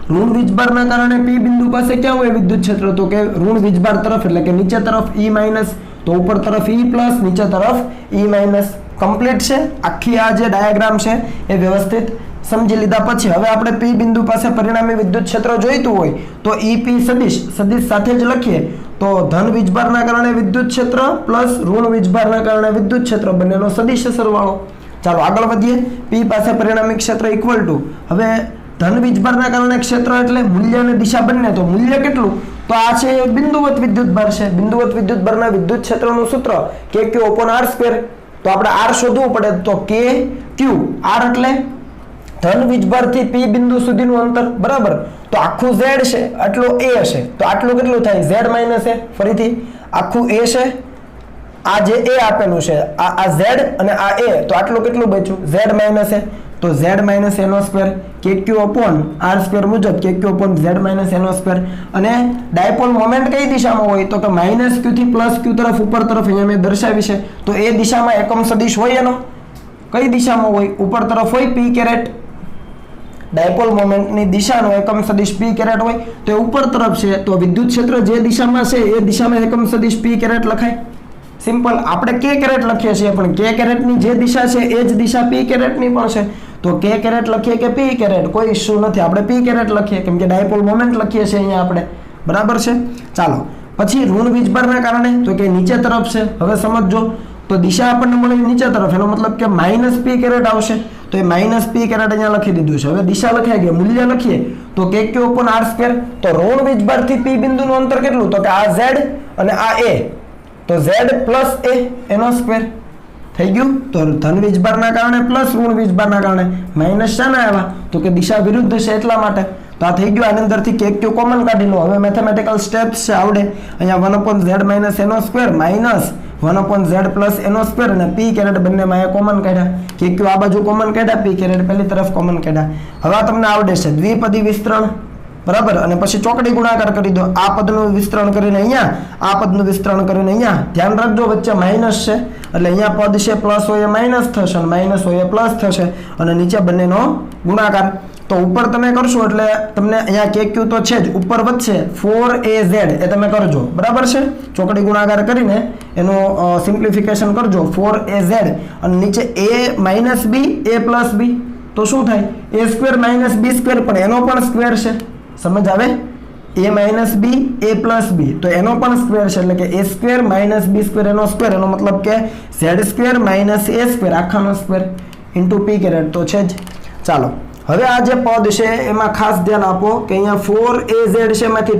ઋણ વીજભારના કારણે P બિંદુ પાસે ક્યાં હોય વિદ્યુત ક્ષેત્ર? તો કે ઋણ વીજભાર તરફ, એટલે કે નીચે તરફ E-, તો ઉપર તરફ E+, નીચે તરફ E-। કમ્પ્લીટ છે? આખી આ જે ડાયાગ્રામ છે એ વ્યવસ્થિત સમજી લીધા પછી હવે આપણે P બિંદુ પાસે પરિણામી વિદ્યુત ક્ષેત્ર જોઈતું હોય તો EP સદિશ સાથે જ લખીએ તો ધન વીજભારના કારણે વિદ્યુત ક્ષેત્ર પ્લસ ઋણ વીજભારના કારણે વિદ્યુત ક્ષેત્ર બંનેનો સદિશ સરવાળો। ચાલો આગળ વધીએ। P પાસે પરિણામી ક્ષેત્ર ઇક્વલ ટુ, હવે ધન વીજભારના કારણે ક્ષેત્ર એટલે મૂલ્ય અને દિશા બંને, તો મૂલ્ય કેટલું? તો આ છે બિંદુવત વિદ્યુત ભાર છે। બિંદુવત વિદ્યુત ભારના વિદ્યુત ક્ષેત્રનું સૂત્ર KQ/r²। તો આપણે r શોધવું પડે, તો KQ, r એટલે ધન વીજભારથી P બિંદુ સુધીનું અંતર। બરાબર, તો આખું z છે આટલો a હશે, તો આટલું કેટલું થાય? z - a। ફરીથી આખું a છે, આ જે a આપેલું છે આ z અને આ a, તો આટલું કેટલું બચ્યું? z - a। તો z - a² KQ/r² મુજબ KQ/z - a²। અને ડાયપોલ મોમેન્ટ કઈ દિશામાં હોય? તો કે -q થી +q તરફ, ઉપર તરફ અહીંયા મેં દર્શાવી છે। તો એ દિશામાં એકમ સદિશ હોય એનો કઈ દિશામાં હોય? ઉપર તરફ હોય p કેરેટ। ડાયપોલ મોમેન્ટની દિશાનો એકમ સદિશ p કેરેટ હોય તો એ ઉપર તરફ છે, તો વિદ્યુત ક્ષેત્ર જે દિશામાં છે એ દિશામાં એકમ સદિશ p કેરેટ લખાય। સિમ્પલ, આપણે k કેરેટ લખીએ છીએ પણ k કેરેટની જે દિશા છે એ જ દિશા p કેરેટની પણ છે, તો k કેરેટ લખીએ કે p કેરેટ કોઈ ઇશ્યુ નથી, આપણે p કેરેટ લખીએ કેમ કે ડાયપોલ મોમેન્ટ લખીએ છીએ અહીંયા આપણે। બરાબર છે? ચાલો પછી ઋણ વીજભારના કારણે, તો કે નીચે તરફ છે। હવે સમજો, તો દિશા આપણને મળી નીચે તરફ, એનો મતલબ કે -p કેરેટ આવશે, તો એ -p કેરેટ અહીંયા લખી દીધું છે। હવે દિશા લખાઈ ગઈ, મૂલ્ય લખીએ તો KQ/r²। તો ઋણ વીજભારથી P બિંદુનું અંતર કેટલું? તો કે આ z અને આ a, તો z + a એનો સ્ક્વેર થઈ ગયું। તો ધન વીજભારના કારણે પ્લસ ઋણ વીજભારના કારણે માઇનસ શાના આવ્યા? તો કે દિશા વિરુદ્ધ છે એટલા માટે। તો આ થઈ ગયું, આની અંદરથી KQ કોમન કાઢી લો। હવે મેથેમેટિકલ સ્ટેપ્સ છે આવડે, અહીંયા 1/z - a² -1/z + a² અને p કેરેટ બંનેમાં એ કોમન કાઢ્યા, KQ આ બાજુ કોમન કાઢ્યા, p કેરેટ પેલી તરફ કોમન કાઢ્યા। હવે તમને આવડે છે દ્વિપદી વિસ્તરણ। બરાબર, અને પછી ચોકડી ગુણાકાર કરી દો, આ પદનું વિસ્તરણ કરીને અહીંયા, આ પદનું વિસ્તરણ કરીને અહીંયા। ધ્યાન રાખજો વચ્ચે માઇનસ છે એટલે અહીંયા પદ છે પ્લસ હોય એ માઇનસ થશે અને માઇનસ હોય એ પ્લસ થશે, અને નીચે બંનેનો ગુણાકાર। તો ઉપર તમે કરશો એટલે તમને અહીંયા કે ક્યુ તો છે જ, ઉપર વધશે 4az એ તમે કરજો, બરાબર છે. ચોકડી ગુણાકાર કરીને એનું સિમ્પ્લિફિકેશન કરજો 4az અને નીચે a - b a + b તો શું થાય a² - b² પણ એનો પણ સ્ક્વેર છે, સમજ આવે. a - b a + b તો એનો પણ સ્ક્વેર છે એટલે કે a² - b² એનો સ્ક્વેર, એનો મતલબ કે z² - a² આખાનો સ્ક્વેર ઇન્ટુ p કેરેટ તો છે જ. ચાલો હવે આ જે પદ છે એમાં ખાસ ધ્યાન આપો કે અહીંયા 4az છે એમાંથી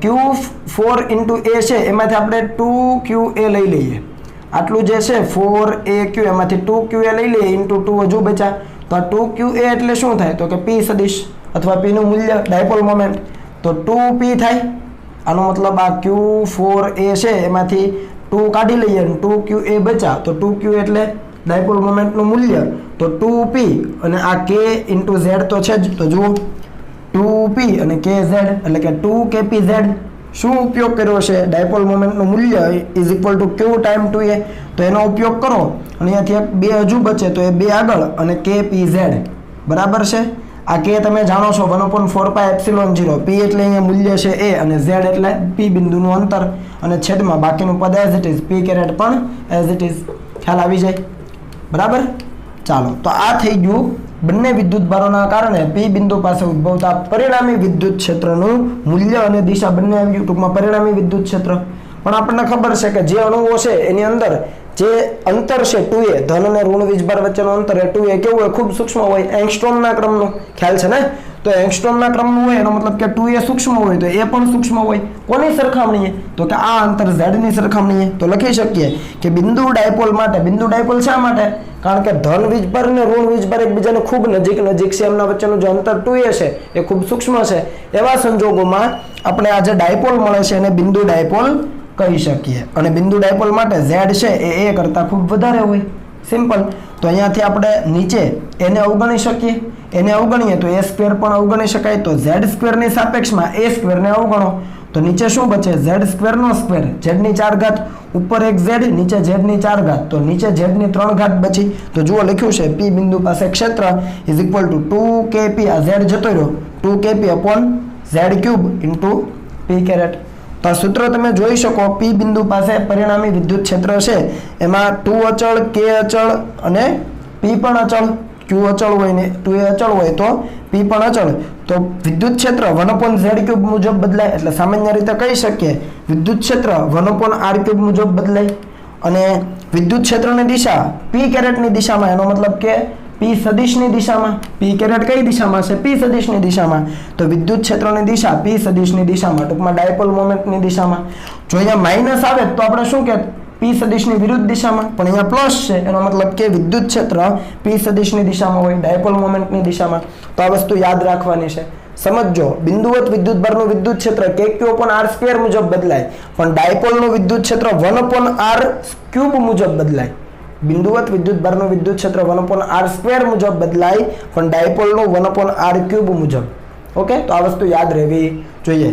q4 * a છે એમાંથી આપણે 2qa લઈ લઈએ. આટલું જે છે 4aq એમાંથી 2qa લઈ લઈએ ઇન્ટુ 2 હજુ બચ્યા તો આ 2qa એટલે શું થાય તો કે p સદિશ અથવા p નું મૂલ્ય ડાયપોલ મોમેન્ટ તો 2p થાય. આનો મતલબ આ q4a છે એમાંથી 2 કાઢી લઈએ અને 2qa બચ્યા તો 2q એટલે ડાયપોલ મોમેન્ટ નું મૂલ્ય તો 2p અને આ k * z તો છે જ. તો જુઓ 2p અને kz એટલે કે 2kpz શું ઉપયોગ કર્યો છે ડાયપોલ મોમેન્ટ નું મૂલ્ય = q ટાઈમ 2a તો એનો ઉપયોગ કરો અને અહીંયાથી 2 હજુ બચે તો એ 2 આગળ અને kpz બરાબર છે. આ k તમે જાણો છો 1/4πε0 p એટલે અહીંયા મૂલ્ય છે a અને z એટલે p બિંદુનું અંતર અને છેદમાં બાકીનું પદ as it is p caret પણ એઝ ઇટ ઇઝ. ખ્યાલ આવી જાય બરાબર. ચાલો તો આ થઈ ગયું બંને વિદ્યુતભારોના કારણે p બિંદુ પાસે ઉદ્ભવતા પરિણામી વિદ્યુત ક્ષેત્રનું મૂલ્ય અને દિશા બંને આવ્યું. ટૂંકમાં પરિણામી વિદ્યુત ક્ષેત્ર પણ આપણને ખબર છે કે જે અણુઓ છે એની અંદર જે અંતર છે 2a ધન અને ઋણ વીજભાર વચ્ચેનું અંતર એ 2a કેવું હોય ખૂબ સૂક્ષ્મ હોય, એંગસ્ટ્રોમના ક્રમનું. ખ્યાલ છે ને. તો એંગસ્ટ્રોમના ક્રમનું હોય એનો મતલબ કે 2a સૂક્ષ્મ હોય તો એ પણ સૂક્ષ્મ હોય. કોની સરખામણીએ તો કે આ અંતર z ની સરખામણીએ. તો લખી શકીએ કે બિંદુ ડાયપોલ માટે, બિંદુ ડાયપોલ શા માટે કારણ કે ધન વીજભાર અને ઋણ વીજભાર એકબીજાને ખૂબ નજીક છે, એમના વચ્ચેનું જે અંતર 2a છે એ ખૂબ સૂક્ષ્મ છે. એવા સંજોગોમાં આપણે આ જે ડાયપોલ મળે છે એને બિંદુ ડાયપોલ કહી શકીએ અને બિંદુ ડાયપોલ માટે z છે એ a કરતાં ખૂબ વધારે હોય. સિમ્પલ. તો અહીંયાથી આપણે નીચે એને અવગણી શકીએ, એને અવગણીએ તો a² પણ અવગણી શકાય તો z² ની સાપેક્ષમાં a² ને અવગણો તો નીચે શું બચે z² નો સ્ક્વેર z ની 4 ઘાત ઉપર એક z નીચે z ની 4 ઘાત તો નીચે z ની 3 ઘાત બચી. તો જુઓ લખ્યું છે p બિંદુ પાસે ક્ષેત્ર = 2kp આ z જતો રહ્યો 2kp/z³ * p કેરેટ. તો આ સૂત્ર તમે જોઈ શકો p બિંદુ પાસે પરિણામી વિદ્યુત ક્ષેત્ર છે એમાં 2 અચળ k અચળ અને p પણ અચળ. q અચળ હોય ને 2a અચળ હોય તો p પણ અચળ તો વિદ્યુત ક્ષેત્ર 1/z³ મુજબ બદલાય. એટલે સામાન્ય રીતે કહી શકીએ વિદ્યુત ક્ષેત્ર 1/r³ મુજબ બદલાય અને વિદ્યુત ક્ષેત્રની દિશા p કેરેટની દિશામાં, એનો મતલબ કે p સદિશની દિશામાં. p કેરેટ કઈ દિશામાં છે p સદિશની દિશામાં તો વિદ્યુત ક્ષેત્રની દિશા p સદિશની દિશામાં, ટૂંકમાં ડાયપોલ મોમેન્ટની દિશામાં. જો અહીંયા માઈનસ આવે તો આપણે શું કે p સદિશની વિરુદ્ધ દિશામાં, પણ અહીંયા પ્લસ છે એનો મતલબ કે વિદ્યુત ક્ષેત્ર p સદિશની દિશામાં હોય ડાયપોલ મોમેન્ટની દિશામાં. તો આ વસ્તુ યાદ રાખવાની છે. સમજો બિંદુવત વિદ્યુતભારનું વિદ્યુત ક્ષેત્ર kq/r² મુજબ બદલાય પણ ડાયપોલનું વિદ્યુત ક્ષેત્ર 1/r³ મુજબ બદલાય. બિંદુવત વિદ્યુતભારનું વિદ્યુત ક્ષેત્ર 1/r² મુજબ બદલાય પણ ડાયપોલનું 1/r³ મુજબ. ઓકે તો આ વસ્તુ યાદ રહેવી જોઈએ.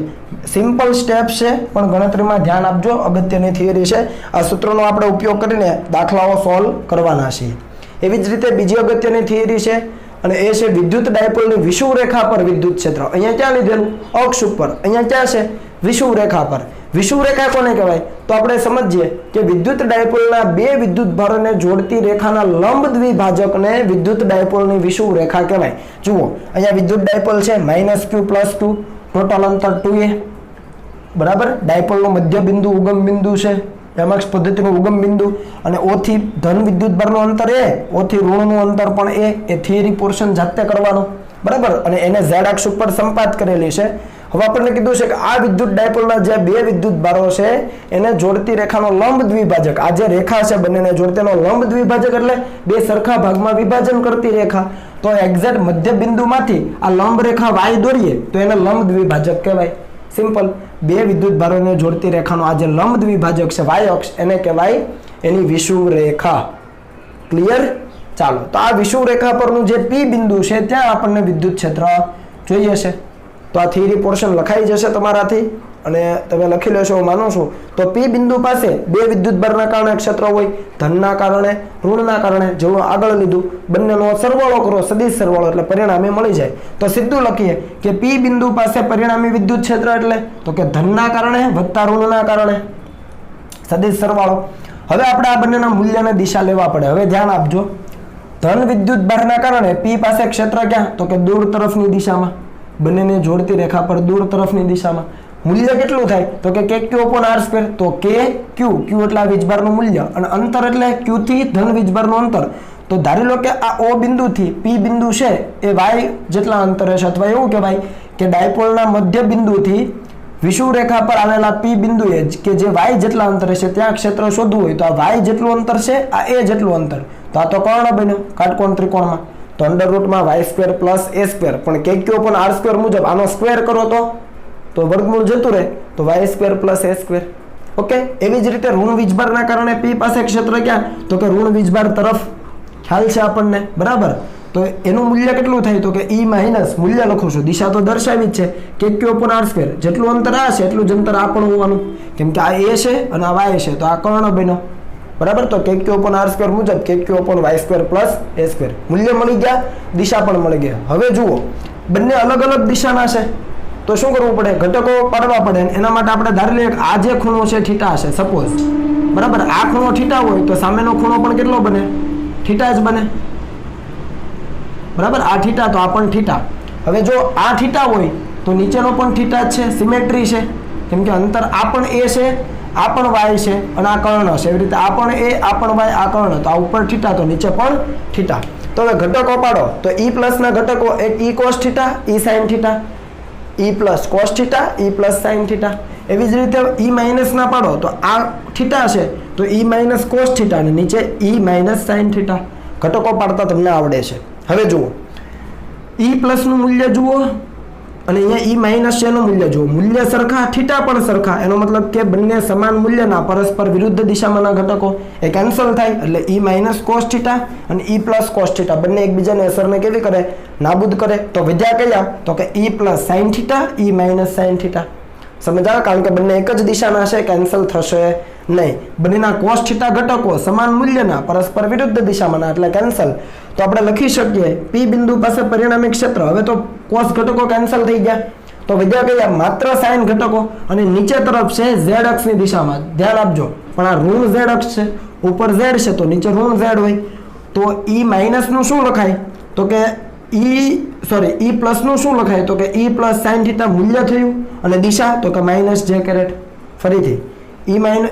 સિમ્પલ સ્ટેપ છે પણ ગણતરીમાં ધ્યાન આપજો, અગત્યની થિયરી છે. આ સૂત્રનો આપણે ઉપયોગ કરીને દાખલાઓ સોલ્વ કરવાના છીએ. એવી જ રીતે બીજી અગત્યની થિયરી છે અને એ છે વિદ્યુત ડાયપોલની વિષુવ રેખા પર વિદ્યુત ક્ષેત્ર. અહીંયા ક્યાં લીધેલું અક્ષ ઉપર, અહીંયા ક્યાં છે વિષુવ રેખા પર. વિષુવ રેખા કોને કહેવાય તો આપણે સમજીએ કે વિદ્યુત ડાયપોલના બે વિદ્યુત ભારોને જોડતી રેખાના લંબ દ્વિભાજકને વિદ્યુત ડાયપોલની વિષુવ રેખા કહેવાય. જુઓ અહીંયા વિદ્યુત ડાયપોલ છે -q + q ટોટલ અંતર 2a બરાબર. ડાયપોલનું મધ્ય બિંદુ ઉગમ બિંદુ છે યમક્ષ પદ્ધતિનું ઉગમ બિંદુ અને O થી ધન વિદ્યુતભારનું અંતર a, O થી ઋણનું અંતર પણ a. એ થિયરી પોર્શન જાતે કરવાનો બરાબર અને એને z અક્ષ ઉપર સંપાત કરેલી છે. હવે આપણને કીધું છે કે આ વિદ્યુત ડાયપોલના જે બે વિદ્યુત ભારો છે એને જોડતી રેખાનો લંબ દ્વિભાજક, આ જે રેખા છે બંનેને જોડતેનો લંબ દ્વિભાજક એટલે બે સરખા ભાગમાં વિભાજન કરતી રેખા. તો એક્ઝેક્ટ મધ્ય બિંદુમાંથી આ લંબ રેખા y દોરીએ તો એને લંબ દ્વિભાજક કહેવાય. સિમ્પલ. બે વિદ્યુત ભારોને જોડતી રેખાનો આ જે લંબ દ્વિભાજક છે y અક્ષ એને કહેવાય એની વિષુવ રેખા. ક્લિયર. ચાલો તો આ વિષુવ રેખા પરનું જે p બિંદુ છે ત્યાં આપણને વિદ્યુત ક્ષેત્ર જોઈએ છે. તો આ થિયરી પોર્શન લખાઈ જશે તમારાથી અને તમે લખી લેશો હું માનું છું, તો પી બિંદુ પાસે બે વિદ્યુતભારના કારણે ક્ષેત્ર હોય, ધનના કારણે, ઋણના કારણે, જેવું આગળ લીધું, બંનેનો સરવાળો કરો, સદિશ સરવાળો, એટલે પરિણામી મળી જાય. તો સીધું લખીએ કે પી બિંદુ પાસે પરિણામી વિદ્યુત ક્ષેત્ર એટલે તો કે ધનના કારણે વત્તા ઋણના કારણે, સદિશ સરવાળો. હવે આપણે આ બંનેના મૂલ્યને દિશા લેવા પડે. હવે ધ્યાન આપજો, ધન વિદ્યુતભારના કારણે પી પાસે ક્ષેત્ર ક્યાં, તો કે દૂર તરફની દિશામાં, બંનેને જોડતી રેખા પર દૂર તરફની દિશામાં. મૂલ્ય કેટલું થાય, તો કે KQ/R², તો KQ, Q એટલે આ વીજભારનું મૂલ્ય, અને અંતર એટલે Q થી ધન વીજભારનું અંતર. તો ધારી લો કે આ O બિંદુથી P બિંદુ છે એ y જેટલા અંતરે છે, અથવા એવું કહેવાય કે ડાયપોલના મધ્ય બિંદુથી વિષુવ રેખા પર આવેલા P બિંદુએ કે જે y જેટલા અંતરે છે ત્યાં ક્ષેત્ર શોધવું હોય, તો આ y જેટલું અંતર છે, આ a જેટલું અંતર, તો આ તો કર્ણ બન્યો કાટકોણ ત્રિકોણમાં. તો √y² + a², પણ KQ/R² મુજબ આનો સ્ક્વેર કરો તો વર્ગમૂળ જતું રહે, તો y² + a². ઓકે. એવી જ રીતે ઋણ વીજભારના કારણે P પાસે ક્ષેત્ર ક્યાં, તો કે ઋણ વીજભાર તરફ. ખ્યાલ છે આપણને, બરાબર? તો એનું મૂલ્ય કેટલું થાય, તો કે E- મૂલ્ય લખું છું, દિશા તો દર્શાવી જ છે, KQ/R², જેટલું અંતર આ છે એટલું જ અંતર આ પણ હોવાનું, કેમ કે આ a છે અને આ y છે, તો આ કર્ણ બન્યો, બરાબર? તો KQ/R² મુજબ KQ/y² + a². મૂલ્ય મળી ગયા, દિશા પણ મળી ગયા. હવે જુઓ, બંને અલગ અલગ દિશાના છે, તો શું કરવું પડે, ઘટકો પાડવા પડે. એના માટે આપણે ધારી લઈએ કે આ જે ખૂણો છે થીટા છે, સપોઝ, બરાબર? આ ખૂણો થીટા હોય તો સામેનો ખૂણો પણ કેટલો બને, થીટા જ બને, બરાબર? આ થીટા તો આ પણ થીટા. હવે જો આ થીટા હોય તો નીચેનો પણ થીટા જ છે, સિમેટ્રી છે, કેમ કે અંતર આ પણ a છે, આ પણ y છે, અને આ કર્ણ છે. એવી રીતે આ પણ a, આ પણ y, આ કર્ણ, તો આ ઉપર થીટા તો નીચે પણ થીટા. તો હવે ઘટકો પાડો, તો E+ ના ઘટકો એક E cos θ, E sin θ, E plus cos θ, E plus sin θ. એવી જ રીતે E minus ના પાડો, તો આ થીટા છે તો E minus cos θ અને નીચે E minus sin θ. ઘટકો પાડતા તમને આવડે છે. હવે જુઓ, E plus નું મૂલ્ય જુઓ અને અહીંયા E minus છે એનું મૂલ્ય જુઓ. મૂલ્ય સરખા, થીટા પણ સરખા, એનો મતલબ કે બંને સમાન મૂલ્યના પરસ્પર વિરુદ્ધ દિશામાંના ઘટકો એ કેન્સલ થાય, એટલે E minus cos θ અને E plus cos θ બંને એકબીજાની અસરને કેવી કરે, નાબૂદ કરે. તો વધ્યા કયા, તો કે E plus sin θ, E minus sin θ. સમજાય? કારણ કે બંને એક જ દિશાના છે, કેન્સલ થશે નહીં. બંનેના cos θ ઘટકો સમાન મૂલ્યના પરસ્પર વિરુદ્ધ દિશામાંના, એટલે કેન્સલ. તો આપણે લખી શકીએ P બિંદુ પાસે પરિણામી ક્ષેત્ર. હવે તો cos ઘટકો કેન્સલ થઈ ગયા, તો વધ્યા કયા, માત્ર sin ઘટકો, અને નીચે તરફ છે z અક્ષની દિશામાં. ધ્યાન આપજો, પણ આ ઋણ z અક્ષ છે, ઉપર z છે તો નીચે ઋણ z હોય. તો E minus નું શું લખાય, તો કે E plus નું શું લખાય, તો કે E plus sin θ મૂલ્ય થયું, અને દિશા તો કે -j². ફરીથી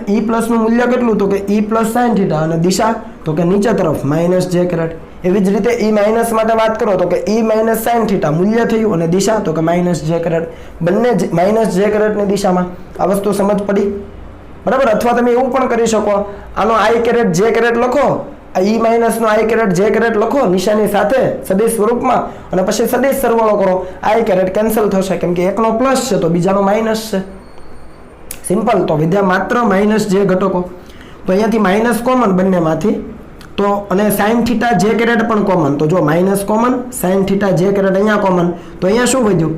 E plus નું મૂલ્ય કેટલું, તો કે E plus sin θ, અને દિશા તો કે નીચે તરફ -j². એવી જ રીતે E minus માટે વાત કરો તો કે E minus sin θ મૂલ્ય થયું, અને દિશા તો કે -j². બંને -j² ની દિશામાં. આ વસ્તુ સમજ પડી, બરાબર? અથવા તમે એવું પણ કરી શકો, આનો i∠j² લખો, E minus નો i∠j² લખો નિશાની સાથે સદિશ સ્વરૂપમાં, અને પછી સદિશ સરવાળો કરો, i કેન્સલ થશે, કેમ કે એકનો પ્લસ છે તો બીજાનો માઇનસ છે. સિમ્પલ. તો વિદ્યા માત્ર -j ઘટકો, તો અહીંયાથી માઇનસ કોમન બંનેમાંથી, તો અને sin θ j² પણ કોમન, તો જો માઇનસ કોમન, sin θ j² અહીંયા કોમન, તો અહીંયા શું વધ્યું,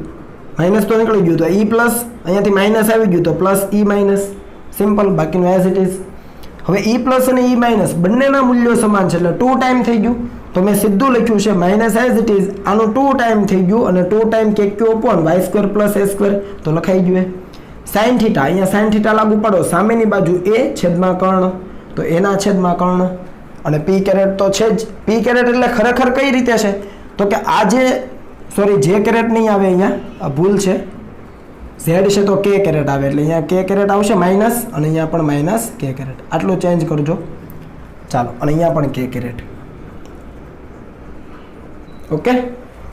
માઇનસ તો નીકળી ગયું, તો E પ્લસ, અહીંયાથી માઇનસ આવી ગયું તો પ્લસ E માઇનસ. સિમ્પલ. બાકીનું એઝ ઇટ ઇઝ. હવે E પ્લસ અને E માઇનસ બંનેના મૂલ્યો સમાન છે, એટલે 2 ટાઈમ થઈ ગયું, તો મેં સીધું લખ્યું છે માઇનસ એઝ ઇટ ઇઝ, આનું 2 ટાઈમ થઈ ગયું, અને 2 ટાઈમ KQ/y² + a², તો લખાઈ ગયું. sin θ, અહીંયા sin θ લાગુ પડો, સામેની બાજુ a છેદમાં કર્ણ, તો એના છેદમાં કર્ણ, અને p² તો છે જ. p² એટલે ખરેખર કઈ રીતે છે, તો કે આ જે j² નહીં આવે, અહીંયા આ ભૂલ છે, z છે તો k² આવે, એટલે અહીંયા k² આવશે માઇનસ, અને અહીંયા પણ -k². આટલું ચેન્જ કરજો, ચાલો, અને અહીંયા પણ k². ઓકે.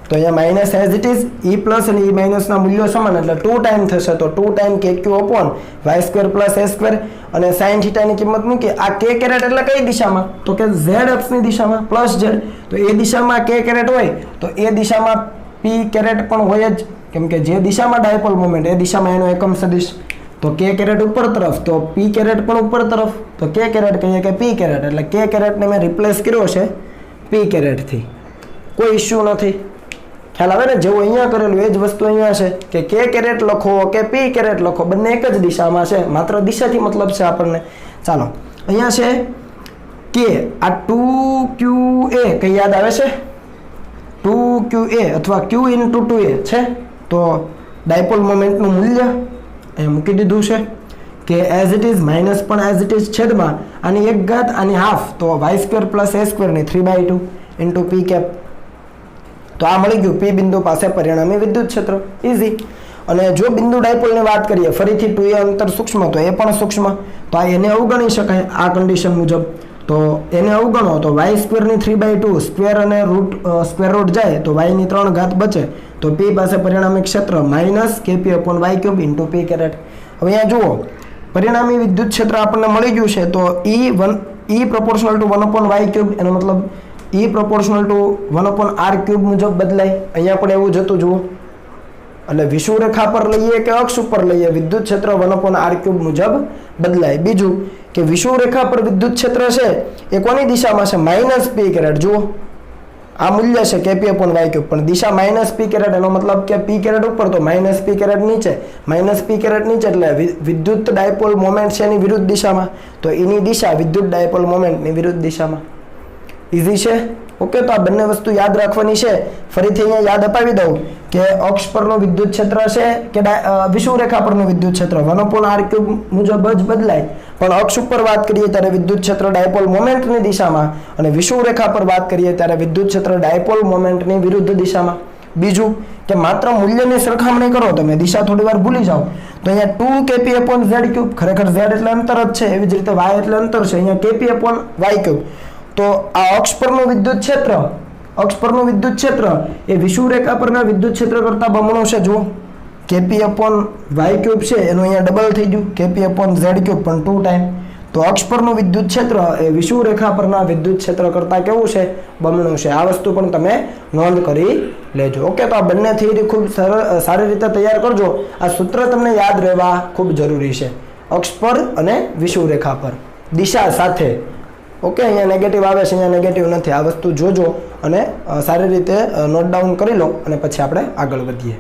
તો અહીંયા minus as it is, E plus અને E માઇનસ ના મૂલ્યો સમાન, એટલે 2 ટાઈમ થશે, તો 2 ટાઈમ KQ/y² + a², અને sin θ ની કિંમત મૂકી. આ k² એટલે કઈ દિશામાં, તો કે z અક્ષની દિશામાં, +z. તો એ દિશામાં k² હોય તો એ દિશામાં p² પણ હોય જ, કેમ કે જે દિશામાં ડાયપોલ મોમેન્ટ એ દિશામાં એનો એકમ સદિશ. તો k² ઉપર તરફ, તો p² પણ ઉપર તરફ, તો k² કહીએ કે p², એટલે k² ને મેં રિપ્લેસ કર્યો છે p² થી. કોઈ ઇશ્યુ નથી. ખ્યાલ આવે ને? જેવું અહીંયા કરેલું એ જ વસ્તુ અહીંયા છે કે કે કેરેટ લખો કે પી કેરેટ લખો, બંને એક જ દિશામાં છે, માત્ર દિશાથી મતલબ છે આપણને. ચાલો અહીંયા છે કે આ 2qa કઈ યાદ આવે છે? 2qa અથવા q * 2a છે. તો ડાયપોલ મોમેન્ટનું મૂલ્ય અહીંયા મૂકી દીધું છે કે એઝ ઇટ ઇઝ માઇનસ પણ એઝ ઇટ ઇઝ છેદમાં આની 1 ઘાત આની હાફ, તો y² + a² ની 3/2 * p કેપ. તો આ મળી ગયું p બિંદુ પાસે પરિણામી વિદ્યુત ક્ષેત્ર. ઈઝી. અને જો બિંદુ ડાયપોલની વાત કરીએ, ફરીથી 2a અંતર સૂક્ષ્મ, તો એ પણ સૂક્ષ્મ, તો આ એને અવગણી શકાય આ કન્ડિશન મુજબ. તો એને અવગણો તો y² ની 3/2 સ્ક્વેર અને સ્ક્વેર રૂટ જાય તો y ની 3 ઘાત બચે. તો p પાસે પરિણામી ક્ષેત્ર -kp/y³ * p કેરેટ. હવે અહીંયા જુઓ પરિણામી વિદ્યુત ક્ષેત્ર આપણને મળી ગયું છે. તો E proportional to 1/y³ એનો મતલબ E proportional to 1/r³ મુજબ બદલાય. અહીંયા પણ એવું જ હતું જુઓ. એટલે વિષુવરેખા પર લઈએ કે અક્ષ ઉપર લઈએ, વિદ્યુત ક્ષેત્ર 1/r³ મુજબ બદલાય. બીજું કે વિષુવરેખા પર વિદ્યુત ક્ષેત્ર છે એ કોની દિશામાં છે? -p caret. જુઓ આ મૂલ્ય છે kp/y³, પણ દિશા -p કેરેટ, એનો મતલબ કે p કેરેટ ઉપર તો -p કેરેટ નીચે, -p કેરેટ નીચે, એટલે વિદ્યુત ડાયપોલ મોમેન્ટ છે એની વિરુદ્ધ દિશામાં, તો એની દિશા વિદ્યુત ડાયપોલ મોમેન્ટની વિરુદ્ધ દિશામાં. ઈઝી છે. ઓકે, તો આ બંને વસ્તુ યાદ રાખવાની છે. ફરીથી અહીંયા યાદ અપાવી દઉં કે અક્ષ પરનું વિદ્યુત ક્ષેત્ર છે કે વિષુવરેખા પરનું વિદ્યુત ક્ષેત્ર 1/r³ મુજબ જ બદલાય, પણ અક્ષ ઉપર વાત કરીએ ત્યારે વિદ્યુત ક્ષેત્ર ડાયપોલ મોમેન્ટની દિશામાં, અને વિષુવરેખા પર વાત કરીએ ત્યારે વિદ્યુત ક્ષેત્ર ડાયપોલ મોમેન્ટની વિરુદ્ધ દિશામાં. બીજું કે માત્ર મૂલ્યની સરખામણી કરો, તમે દિશા થોડી વાર ભૂલી જાઓ, તો અહીંયા 2kp/z³, ખરેખર z એટલે અંતર જ છે, એવી જ રીતે y એટલે અંતર છે, અહીંયા kp/y³. તો આ અક્ષ પરનું વિદ્યુત ક્ષેત્ર એ વિષુવરેખા પરના વિદ્યુત ક્ષેત્ર કરતા બમણું છે. જુઓ kp/y³ છે એનું અહીંયા ડબલ થઈ ગયું, kp/z³ પણ 2 ટાઈમ. તો અક્ષ પરનું વિદ્યુત ક્ષેત્ર એ વિષુવરેખા પરના વિદ્યુત ક્ષેત્ર કરતા કેવું છે? બમણું છે. આ વસ્તુ પણ તમે નોંધ કરી લેજો. ઓકે, તો આ બંને થિયરી ખૂબ સારી રીતે તૈયાર કરજો. આ સૂત્ર તમને યાદ રહેવા ખૂબ જરૂરી છે. અક્ષ પર અને વિષુવરેખા પર દિશા સાથે. ઓકે, અહીંયા નેગેટિવ આવે છે, અહીંયા નેગેટિવ નથી. આ વસ્તુ જોજો અને સારી રીતે નોટ ડાઉન કરી લો અને પછી આપણે આગળ વધીએ.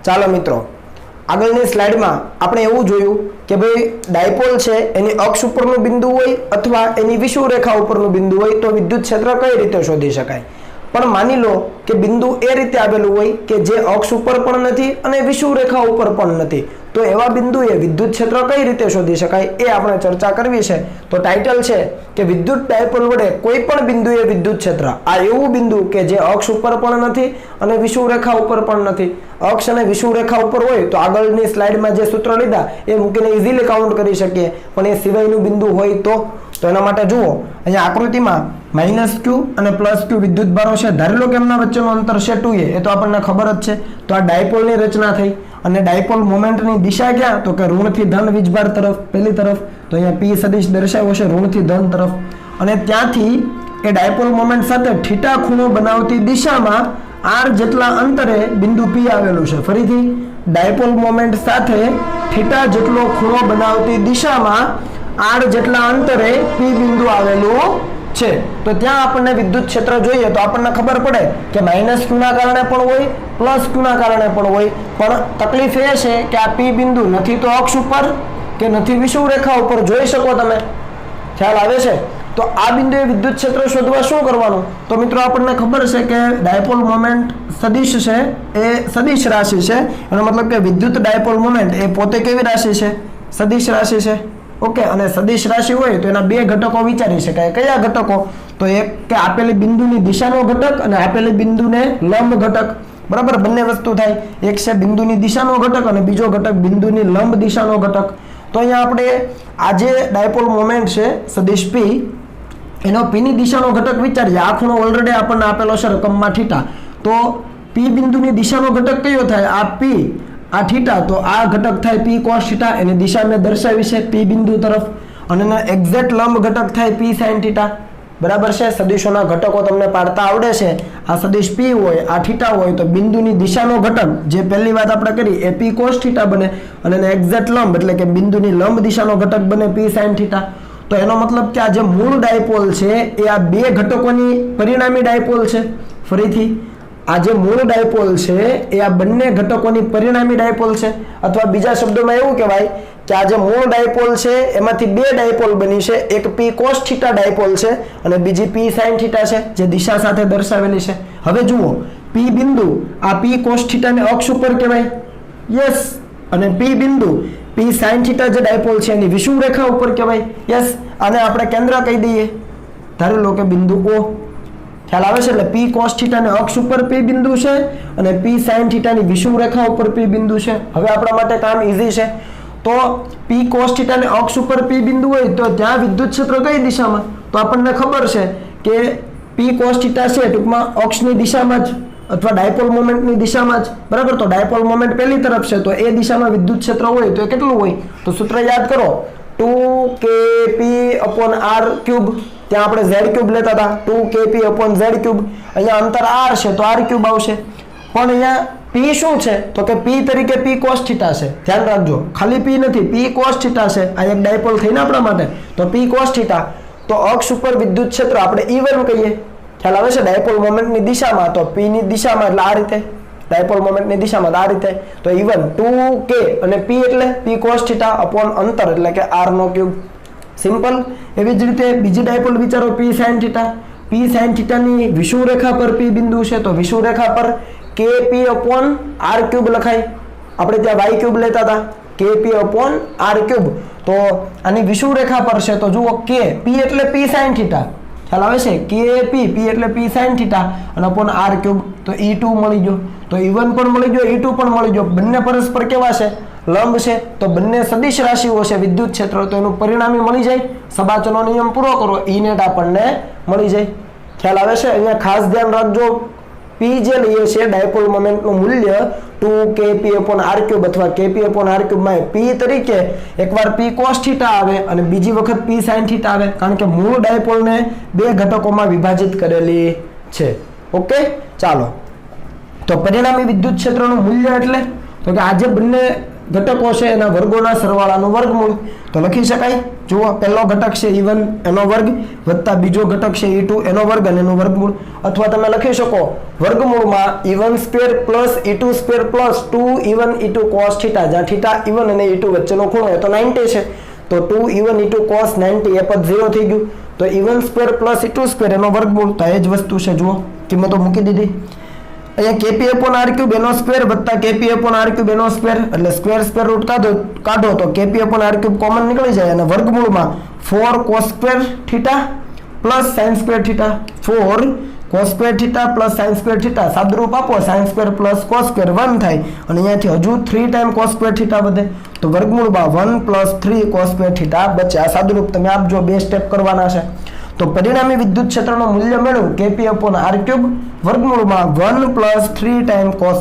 ચાલો મિત્રો, આગળની સ્લાઇડમાં આપણે એવું જોયું કે ભાઈ ડાયપોલ છે એની અક્ષ ઉપરનું બિંદુ હોય અથવા એની વિષુવરેખા ઉપરનું બિંદુ હોય તો વિદ્યુત ક્ષેત્ર કઈ રીતે શોધી શકાય. પણ માની લો કે બિંદુ એ રીતે આવેલું હોય કે જે અક્ષ ઉપર પણ નથી અને વિષુવરેખા ઉપર પણ નથી, તો એવા બિંદુએ વિદ્યુત ક્ષેત્ર કઈ રીતે શોધી શકાય એ આપણે ચર્ચા કરવી છે. તો ટાઇટલ છે કે વિદ્યુત ડાયપોલ વડે કોઈ પણ બિંદુએ વિદ્યુત ક્ષેત્ર. આ એવું બિંદુ કે જે અક્ષ ઉપર પણ નથી અને વિષુવરેખા ઉપર પણ નથી. અક્ષ અને વિષુવરેખા ઉપર હોય તો આગળની સ્લાઇડમાં જે સૂત્ર લીધા એ મૂકીને ઇઝીલી કાઉન્ટ કરી શકીએ, પણ એ સિવાયનું બિંદુ હોય તો એના માટે જુઓ અહીંયા આકૃતિમાં -q અને +q વિદ્યુત ભારો છે. ધારી લો કે એમના વચ્ચેનું અંતર છે 2a, એ તો આપણને ખબર જ છે. તો આ ડાયપોલની રચના થઈ અને ડાયપોલ મોમેન્ટની દિશા ક્યાં? તો કે ઋણથી ધન વીજભાર તરફ, પહેલી તરફ. તો અહીંયા p સદિશ દર્શાવ્યો છે ઋણથી ધન તરફ, અને ત્યાંથી એ ડાયપોલ મોમેન્ટ સાથે થીટા ખૂણો બનાવતી દિશામાં r જેટલા અંતરે બિંદુ p આવેલું છે. ફરીથી ડાયપોલ મોમેન્ટ સાથે થીટા જેટલો ખૂણો બનાવતી દિશામાં r જેટલા અંતરે p બિંદુ આવેલું છે. તો ત્યાં આપણને વિદ્યુત ક્ષેત્ર જોઈએ તો આપણને ખબર પડે કે -q ના કારણે પણ હોય, +q ના કારણે પણ હોય, પણ તકલીફ એ છે કે આ p બિંદુ નથી તો અક્ષ ઉપર કે નથી વિષુવરેખા ઉપર. જોઈ શકો તમે, ખ્યાલ આવે છે? તો આ બિંદુએ વિદ્યુત ક્ષેત્ર શોધવા શું કરવાનું? તો મિત્રો આપણને ખબર છે કે ડાયપોલ મોમેન્ટ સદિશ છે એ સદિશ રાશિ છે, એનો મતલબ કે વિદ્યુત ડાયપોલ મોમેન્ટ એ પોતે કેવી રાશિ છે? સદિશ રાશિ છે. ઓકે, અને સદિશ રાશિ હોય તો એના બે ઘટકો વિચારી શકાય. કયા ઘટકો? તો એક કે આપેલી બિંદુની દિશાનો ઘટક અને આપેલી બિંદુને લંબ ઘટક. બરાબર, બંને વસ્તુ થાય. એક છે બિંદુની દિશાનો ઘટક અને બીજો ઘટક બિંદુની લંબ દિશાનો ઘટક. તો અહીંયા આપણે આ જે ડાયપોલ મોમેન્ટ છે સદિશ p, એનો p ની દિશાનો ઘટક વિચારીએ. આ ખૂણો ઓલરેડી આપણને આપેલો છે રકમમાં થીટા. તો p બિંદુની દિશાનો ઘટક કયો થાય? આ p, આ થીટા, તો આ ઘટક થાય p cos θ. એની દિશા મેં દર્શાવી છે p બિંદુ તરફ, અને એનો એક્ઝેક્ટ લંબ ઘટક થાય p sin θ. બરાબર છે? સદિશોના ઘટકો તમને પાડતા આવડે છે. આ સદિશ p હોય, આ થીટા હોય, તો બિંદુની દિશાનો ઘટક જે પહેલી વાત આપણે કરી એ p cos θ બને, અને એનો એક્ઝેક્ટ લંબ એટલે કે બિંદુની લંબ દિશાનો ઘટક બને p sin θ. તો એનો મતલબ કે આ જે મૂળ ડાયપોલ છે એ આ બે ઘટકોની પરિણામી ડાયપોલ છે. ફરીથી આ જે મૂળ ડાયપોલ છે એ આ બંને ઘટકોની પરિણામી ડાયપોલ છે, અથવા બીજા શબ્દોમાં એવું કહેવાય કે આ જે મૂળ ડાયપોલ છે એમાંથી બે ડાયપોલ બની છે. એક p cos θ ડાયપોલ છે અને બીજી p sin θ છે, જે દિશા સાથે દર્શાવેલી છે. હવે જુઓ, p બિંદુ આ p cos θ ને અક્ષ ઉપર કહેવાય, યસ, અને p બિંદુ p sin θ જે ડાયપોલ છે એની વિષુવ રેખા ઉપર કહેવાય, યસ. આને આપણે કેન્દ્ર કહી દઈએ, ધારી લો કે બિંદુ O. ખ્યાલ આવે છે? એટલે p cos θ ને અક્ષ ઉપર p બિંદુ છે અને p sin θ ની વિષુવ રેખા ઉપર p બિંદુ છે. હવે આપણા માટે કામ ઈઝી છે. તો p cos θ ને અક્ષ ઉપર p બિંદુ હોય તો ત્યાં વિદ્યુત ક્ષેત્ર કઈ દિશામાં? તો આપણને ખબર છે કે p cos θ છે ટૂંકમાં અક્ષની દિશામાં જ, અથવા ડાયપોલ મોમેન્ટની દિશામાં જ, બરાબર. તો ડાયપોલ મોમેન્ટ પેલી તરફ છે તો એ દિશામાં વિદ્યુત ક્ષેત્ર હોય તો એ કેટલું હોય? તો સૂત્ર યાદ કરો, 2kp/r³. ત્યાં આપણે z³ લેતા હતા, 2kp/z³. અહીંયા અંતર r છે તો r³ આવશે. પણ અહીંયા p શું છે? તો કે p તરીકે p cos θ છે. ધ્યાન રાખજો, ખાલી p નથી, p cos θ છે. આ એક ડાયપોલ થઈને આપણા માટે, તો p cos θ. તો અક્ષ ઉપર વિદ્યુત ક્ષેત્ર આપણે E1 કહીએ. ખ્યાલ આવે છે? ડાયપોલ મોમેન્ટની દિશામાં, તો p ની દિશામાં એટલે આ રીતે, ડાયપોલ મોમેન્ટની દિશામાં આ રીતે. તો E1 2k અને p એટલે p cos θ અપોન અંતર એટલે કે r³. સિમ્પલ. એવી જ રીતે બીજી ડાયપોલ વિચારો, p sin θ. p sin θ ની વિષુવ રેખા પર p બિંદુ છે તો વિષુવ રેખા પર kp/r³ લખાય. આપણે ત્યાં y³ લેતા હતા, kp/r³. તો આની વિષુવ રેખા પર છે તો જુઓ k, p એટલે p sin θ. ખ્યાલ આવે છે? kp, p એટલે p sin θ અને અપોન r³. તો E2 મળી ગયો. તો E1 પણ મળી ગયો, E2 પણ મળી ગયો. બંને પરસ્પર કેવા છે? લંબ છે. તો બંને સદિશ રાશિઓ છે વિદ્યુત ક્ષેત્ર, તો એનું પરિણામી મળી જાય. સબાચનો નિયમ પૂરો કરો, E નેટ આપણને મળી જાય. ખ્યાલ આવે છે? અહીંયા ખાસ ધ્યાન રાખજો, p જે લઈએ છે ડાયપોલ મોમેન્ટનું મૂલ્ય 2kp/r³ અથવા kp/r³ માં p તરીકે એકવાર p cos θ આવે અને બીજી વખત p sin θ આવે, કારણ કે મૂળ ડાયપોલને બે ઘટકોમાં વિભાજિત કરેલી છે. ઓકે, ચાલો. તો પરિણામી વિદ્યુત ક્ષેત્રનું મૂલ્ય એટલે તો કે આ જે બંને ઘટકો છે એના વર્ગોના સરવાળાનું વર્ગમૂળ. તો લખી શકાય, જુઓ, પહેલો ઘટક છે E1 એનો વર્ગ વત્તા બીજો ઘટક છે E2 એનો વર્ગ અને એનું વર્ગમૂળ. અથવા તમે લખી શકો વર્ગમૂળમાં E1² + E2² + 2E1 E2 cos θ, જ્યાં θ E1 અને E2 વચ્ચેનો ખૂણો હોય તો 90 છે. તો 2E1 E2 cos 90 એ પદ 0 થઈ ગયું. તો E1² + E2² એનો વર્ગમૂળ, તો એ જ વસ્તુ છે. જુઓ, કિંમતો મૂકી દીધી. અહીંયા kp/r³ એનો સ્ક્વેર વત્તા kp/r³ એનો સ્ક્વેર, એટલે સ્ક્વેર રૂટ કાઢો તો kp/r³ કોમન નીકળી જાય અને વર્ગમૂળમાં 4 cos² θ + sin² θ, 4 cos² θ + sin² θ, સાદુરૂપ આપો sin² + cos² 1 થાય અને અહીંયાથી હજુ 3 ટાઈમ cos² θ વધે તો વર્ગમૂળમાં 1 + 3 cos² θ બચે. આ સાદુરૂપ તમે આપજો, બે સ્ટેપ કરવાના છે. તો પરિણામી વિદ્યુત ક્ષેત્રનું મૂલ્ય મેળવ્યું kp/r³ વર્ગમૂળમાં 1 + 3 ટાઈમ cos²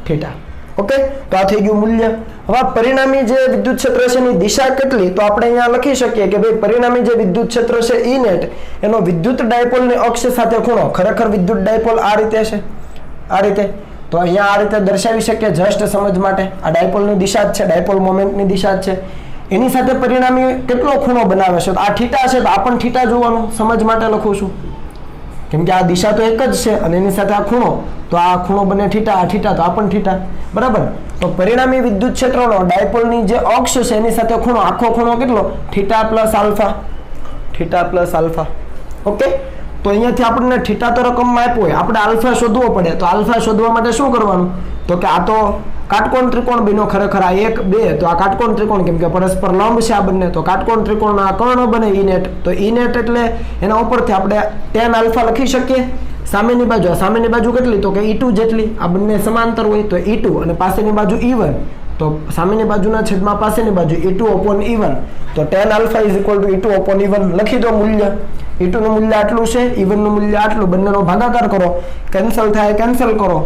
θ. ઓકે, તો આ થઈ ગયું મૂલ્ય. હવે પરિણામી જે વિદ્યુત ક્ષેત્ર છે એની દિશા કેટલી? તો આપણે અહીંયા લખી શકીએ કે ભાઈ પરિણામી જે વિદ્યુત ક્ષેત્ર છે E નેટ એનો વિદ્યુત ડાયપોલની અક્ષ સાથે ખૂણો, ખરેખર વિદ્યુત ડાયપોલ આ રીતે છે, આ રીતે. તો અહીંયા આ રીતે દર્શાવી શકીએ જસ્ટ સમજ માટે. આ ડાયપોલની દિશા જ છે, ડાયપોલ મોમેન્ટની દિશા જ છે. એની સાથે પરિણામી કેટલો ખૂણો બનાવે છે? તો આ θ છે તો આ પણ θ જોવાનું, સમજ માટે લખું છું, કેમ કે આ દિશા તો એક જ છે અને એની સાથે આ ખૂણો, તો આ ખૂણો બને θ, આ θ તો આ પણ θ, બરાબર. તો પરિણામી વિદ્યુત ક્ષેત્રનો ડાયપોલની જે અક્ષ છે એની સાથે ખૂણો, આખો ખૂણો કેટલો? θ + α. ઓકે, તો અહીંયાથી આપણને θ તો રકમમાં આપ્યો હોય, આપણે આલ્ફા શોધવો પડે. તો આલ્ફા શોધવા માટે શું કરવાનું? તો કે આ તો કાટકોણ ત્રિકોણ બન્યો, ખરેખર આ 1 2, તો આ કાટકોણ ત્રિકોણ કેમ કે પરસ્પર લંબ છે આ બંને, તો કાટકોણ ત્રિકોણના કર્ણ બને E નેટ. તો E નેટ એટલે એના ઉપરથી આપણે tan α લખી શકીએ. સામેની બાજુ, સામેની બાજુ કેટલી? તો કે E2 જેટલી. આ બંને સમાંતર હોય તો E2 અને પાસેની બાજુ E1, તો સામેની બાજુના છેદમાં પાસેની બાજુ E2/E1. તો tan α = E2/E1 લખી દો મૂલ્ય. E2 નું મૂલ્ય આટલું છે, E1 નું મૂલ્ય આટલું, બંનેનો ભાગાકાર કરો, કેન્સલ થાય, કેન્સલ કરો.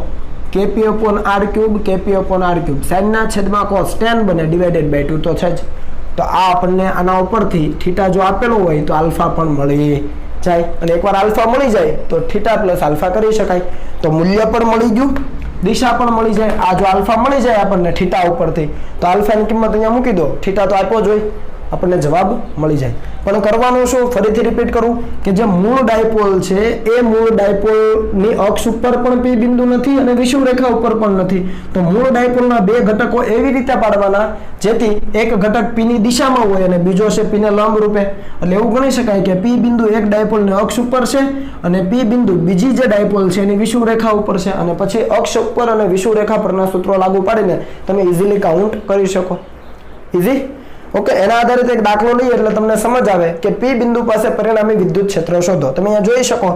kp/r³, kp/r³, sin ના છેદમાં cos tan બને /2 તો છે જ. તો આ આપણને આના ઉપરથી θ જો આપેલો હોય તો આલ્ફા પણ મળી જાય, અને એકવાર આલ્ફા મળી જાય તો θ + α કરી શકાય. તો મૂલ્ય પણ મળી ગયું, દિશા પણ મળી જાય. આ જો આલ્ફા મળી જાય આપણને θ ઉપરથી તો આલ્ફાની કિંમત અહીંયા મૂકી દો, θ તો આપ્યો જ હોય, આપણને જવાબ મળી જાય. પણ કરવાનું શું, ફરીથી રિપીટ કરું કે જે મૂળ ડાયપોલ છે એ મૂળ ડાયપોલની અક્ષ ઉપર પણ પી બિંદુ નથી અને વિષુવરેખા ઉપર પણ નથી. તો મૂળ ડાયપોલના બે ઘટકો એવી રીતે પાડવાના જેથી એક ઘટક પી ની દિશામાં હોય અને બીજો છે પી ને લંબ રૂપે. એટલે એવું ગણી શકાય કે પી બિંદુ એક ડાયપોલની અક્ષ ઉપર છે અને પી બિંદુ બીજી જે ડાયપોલ છે એની વિષુવરેખા ઉપર છે, અને પછી અક્ષ ઉપર અને વિષુવરેખા પરના સૂત્રો લાગુ પાડીને તમે ઇઝીલી કાઉન્ટ કરી શકો. ઇઝી? ઓકે, એના આધારિત એક દાખલો લઈએ એટલે તમને સમજ આવે કે પી બિંદુ પાસે પરિણામી વિદ્યુત ક્ષેત્ર શોધો. તમે અહીંયા જોઈ શકો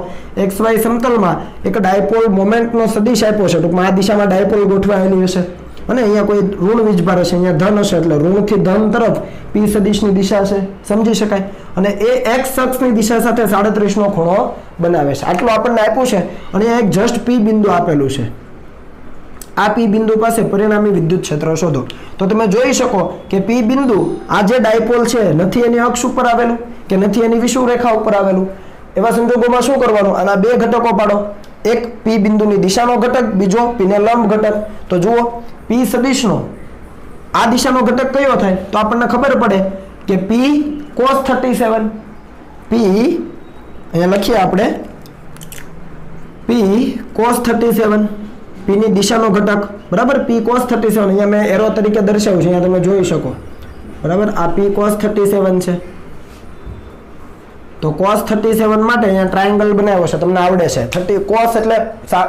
XY સમતલમાં એક ડાયપોલ મોમેન્ટનો સદિશ આપ્યો છે. ટૂંકમાં આ દિશામાં ડાયપોલ ગોઠવાયેલી હશે અને અહીંયા કોઈ ઋણ વીજભાર હશે, અહીંયા ધન હશે એટલે ઋણથી ધન તરફ પી સદિશની દિશા છે, સમજી શકાય. અને એ x અક્ષની દિશા સાથે 37 નો ખૂણો બનાવે છે. આટલું આપણને આપ્યું છે અને એક જસ્ટ પી બિંદુ આપેલું છે. આ પી બિંદુ પાસે પરિણામી વિદ્યુત ક્ષેત્ર શોધો. તો તમે જોઈ શકો કે પી બિંદુ આ જે ડાયપોલ છે નથી એની અક્ષ ઉપર આવેલું કે નથી એની વિષુવરેખા ઉપર આવેલું. એવા સંજોગોમાં શું કરવાનું, આના બે ઘટકો પાડો, એક પી બિંદુની દિશાનો ઘટક, બીજો પી ને લંબ ઘટક. તો જુઓ પી સદિશનો આ દિશાનો ઘટક કયો થાય, તો આપણને ખબર પડે કે પી cos 37, પી અહીંયા લખીએ આપણે પી cos 37, પી ની દિશાનો ઘટક, બરાબર. પી cos 37 અહીંયા મેં એરો તરીકે દર્શાવ્યું છે, અહીંયા તમે જોઈ શકો, બરાબર. આ પી cos 37 છે. તો cos 37 માટે અહીંયા ટ્રાયેંગલ બનાવ્યો છે, તમને આવડે છે. 30 cos એટલે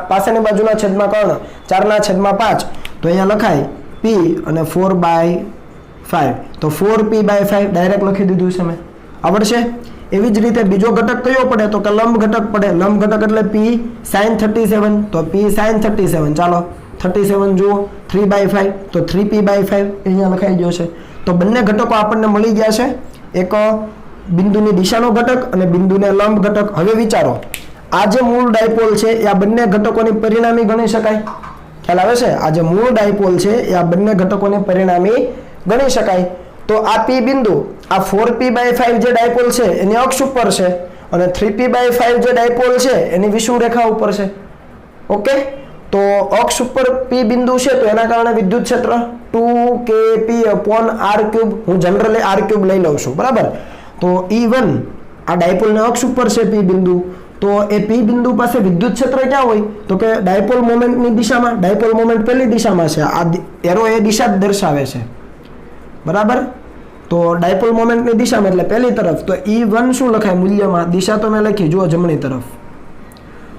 પાસેની બાજુના છેદમાં કર્ણ, 4/5. તો અહીંયા લખાય p અને 4/5. તો 4p/5 ડાયરેક્ટ લખી દીધું છે મેં, આવડશે. એવી જ રીતે બીજો ઘટક કયો પડે, તો કે લંબ ઘટક પડે. લંબ ઘટક એટલે p sin 37. તો p sin 37, ચાલો 37 જુઓ 3/5, તો 3p/5 અહીંયા લખાઈ ગયો છે. તો બંને ઘટકો આપણને મળી ગયા છે, એક બિંદુની દિશાનો ઘટક અને બિંદુને લંબ ઘટક. હવે વિચારો આ જે મૂળ ડાયપોલ છે એ આ બંને ઘટકોની પરિણામી ગણી શકાય. ખ્યાલ આવે છે? આ જે મૂળ ડાયપોલ છે એ આ બંને ઘટકોની પરિણામી ગણી શકાય. તો આ પી બિંદુ આ 4p/5 જે ડાયપોલ છે એની અક્ષ ઉપર છે અને 3p/5 જે ડાયપોલ છે એની વિષુવરેખા ઉપર છે. ઓકે, તો અક્ષ ઉપર પી બિંદુ છે તો એના કારણે વિદ્યુત ક્ષેત્ર 2kp/r3, હું જનરલી r3 લઈ લઉં છું, બરાબર. તો E1 આ ડાયપોલના અક્ષ ઉપર છે પી બિંદુ, તો એ પી બિંદુ પાસે વિદ્યુત ક્ષેત્ર ક્યાં હોય, તો કે ડાયપોલ મોમેન્ટની દિશામાં. ડાયપોલ મોમેન્ટ પહેલી દિશામાં છે, આ એરો એ દિશા જ દર્શાવે છે, બરાબર. તો ડાયપોલ મોમેન્ટની દિશામાં એટલે પહેલી તરફ. તો E1 શું લખાય મૂલ્યમાં, દિશા તો મેં લખી જુઓ જમણી તરફ.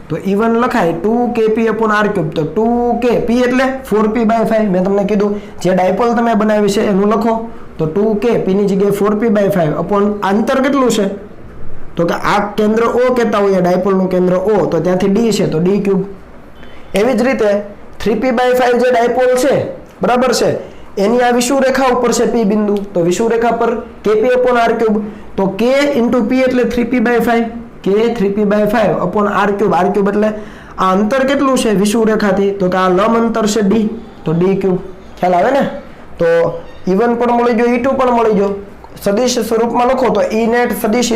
તો E1 લખાય 2kp/r3. તો 2k, p એટલે 4p/5. મેં તમને કીધું જે ડાયપોલ તમે બનાવી છે એનું લખો. તો 2k, p ની જગ્યાએ 4p/5 અપોન અંતર કેટલું છે, તો કે આ કેન્દ્ર O કહેતા હોય ડાયપોલનું કેન્દ્ર O, તો ત્યાંથી d છે તો d3. એવી જ રીતે 3p/5 જે ડાયપોલ છે, બરાબર છે, એની આ વિષુવરેખા ઉપર છે પી બિંદુ, તો વિષુવરેખા પર kp/r3. તો k * p એટલે 3p/5, k 3p/5 upon r3. r3 એટલે આ અંતર કેટલું છે વિષુવરેખાથી, તો કે આ લંબ અંતર છે d, તો d3. ખ્યાલ આવે ને? તો E1 પણ મળી ગયો, E2 પણ મળી ગયો. સદિશ સ્વરૂપમાં લખો તો E net સદિશ =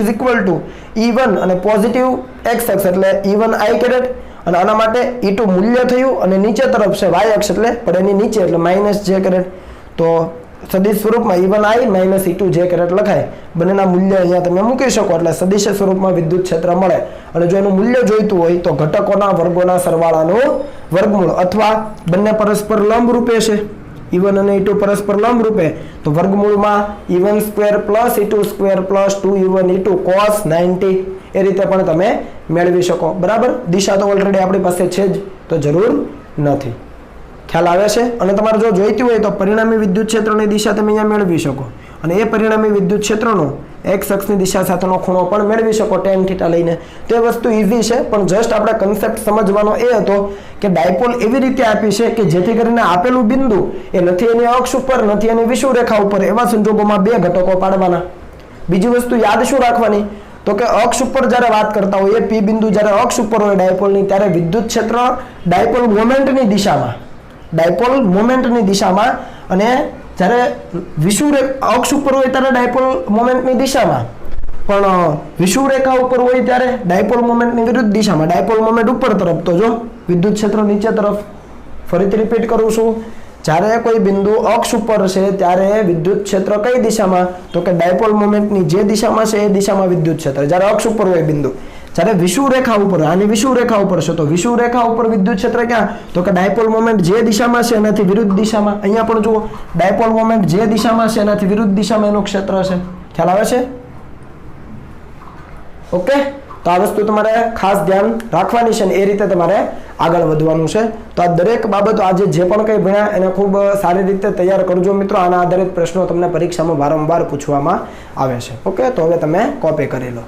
E1 અને પોઝિટિવ x અક્ષ એટલે E1i કેરેટ, અને આના માટે E2 મૂલ્ય થયું અને નીચે તરફ છે y અક્ષ એટલે પડેની નીચે એટલે -j કેરેટ. તો સદિશ સ્વરૂપમાં E1i - E2j કેરેટ લખાય. બંનેના મૂલ્ય અહીંયા તમે મૂકી શકો એટલે સદિશ સ્વરૂપમાં વિદ્યુત ક્ષેત્ર મળે. અને જો એનું મૂલ્ય જોઈતું હોય તો ઘટકોના વર્ગોના સરવાળાનું વર્ગમૂળ, અથવા બંને પરસ્પર લંબ રૂપે છે, E1 અને E2 પરસ્પર લંબ રૂપે, તો વર્ગમૂળમાં E1² + E2² + 2E1 E2 cos 90 એ રીતે પણ તમે મેળવી શકો, બરાબર. દિશા તો ઓલરેડી આપણી પાસે છે જ, તો જરૂર નથી. ખ્યાલ આવે છે? અને તમારે જો જોઈતી હોય તો પરિણામી વિદ્યુત ક્ષેત્રની દિશા તમે અહીંયા મેળવી શકો, અને એ પરિણામી વિદ્યુત ક્ષેત્રનો x અક્ષની દિશા સાથેનો ખૂણો પણ મેળવી શકો tan θ લઈને. તો એ વસ્તુ ઈઝી છે, પણ જસ્ટ આપણે કન્સેપ્ટ સમજવાનો એ હતો કે ડાયપોલ એવી રીતે આપી છે કે જેથી કરીને આપેલું બિંદુ એ નથી એની અક્ષ ઉપર નથી એની વિષુવરેખા ઉપર. એવા સંજોગોમાં બે ઘટકો પાડવાના. બીજી વસ્તુ યાદ શું રાખવાની, તો કે અક્ષ ઉપર જ્યારે વાત કરતા હોઈએ, પી બિંદુ જ્યારે અક્ષ ઉપર હોય ડાયપોલની, ત્યારે વિદ્યુત ક્ષેત્ર ડાયપોલ મોમેન્ટની દિશામાં, ડાયપોલ મોમેન્ટની દિશામાં, અને જ્યારે અક્ષ ઉપર હોય ત્યારે ડાયપોલ મોમેન્ટની દિશામાં, પણ વિષુવરેખા ઉપર હોય ત્યારે ડાયપોલ મોમેન્ટની વિરુદ્ધ દિશામાં. ડાયપોલ મોમેન્ટ ઉપર તરફ, તો જો વિદ્યુત ક્ષેત્ર નીચે તરફ. ફરીથી રિપીટ કરું છું, જ્યારે કોઈ બિંદુ અક્ષ ઉપર છે ત્યારે વિદ્યુત ક્ષેત્ર કઈ દિશામાં? તો કે ડાયપોલ મોમેન્ટની જે દિશામાં છે એ દિશામાં વિદ્યુત ક્ષેત્ર, જ્યારે અક્ષ ઉપર હોય બિંદુ. જ્યારે વિષુવ રેખા ઉપર, આની વિષુવ રેખા ઉપર છે તો વિષુવ રેખા ઉપર વિદ્યુત ક્ષેત્ર ક્યાં? તો કે ડાયપોલ મોમેન્ટ જે દિશામાં છે એનાથી વિરુદ્ધ દિશામાં. અહીંયા પણ જુઓ, ડાયપોલ મોમેન્ટ જે દિશામાં છે એનાથી વિરુદ્ધ દિશામાં એનું ક્ષેત્ર છે. ખ્યાલ આવે છે? ઓકે, તો આ વસ્તુ તમારે ખાસ ધ્યાન રાખવાની છે ને એ રીતે તમારે આગળ વધવાનું છે. તો આ દરેક બાબતો આજે જે પણ કંઈ ભણ્યા એને ખૂબ સારી રીતે તૈયાર કરજો મિત્રો. આના આધારિત પ્રશ્નો તમને પરીક્ષામાં વારંવાર પૂછવામાં આવે છે. ઓકે, તો હવે તમે કોપી કરી લો.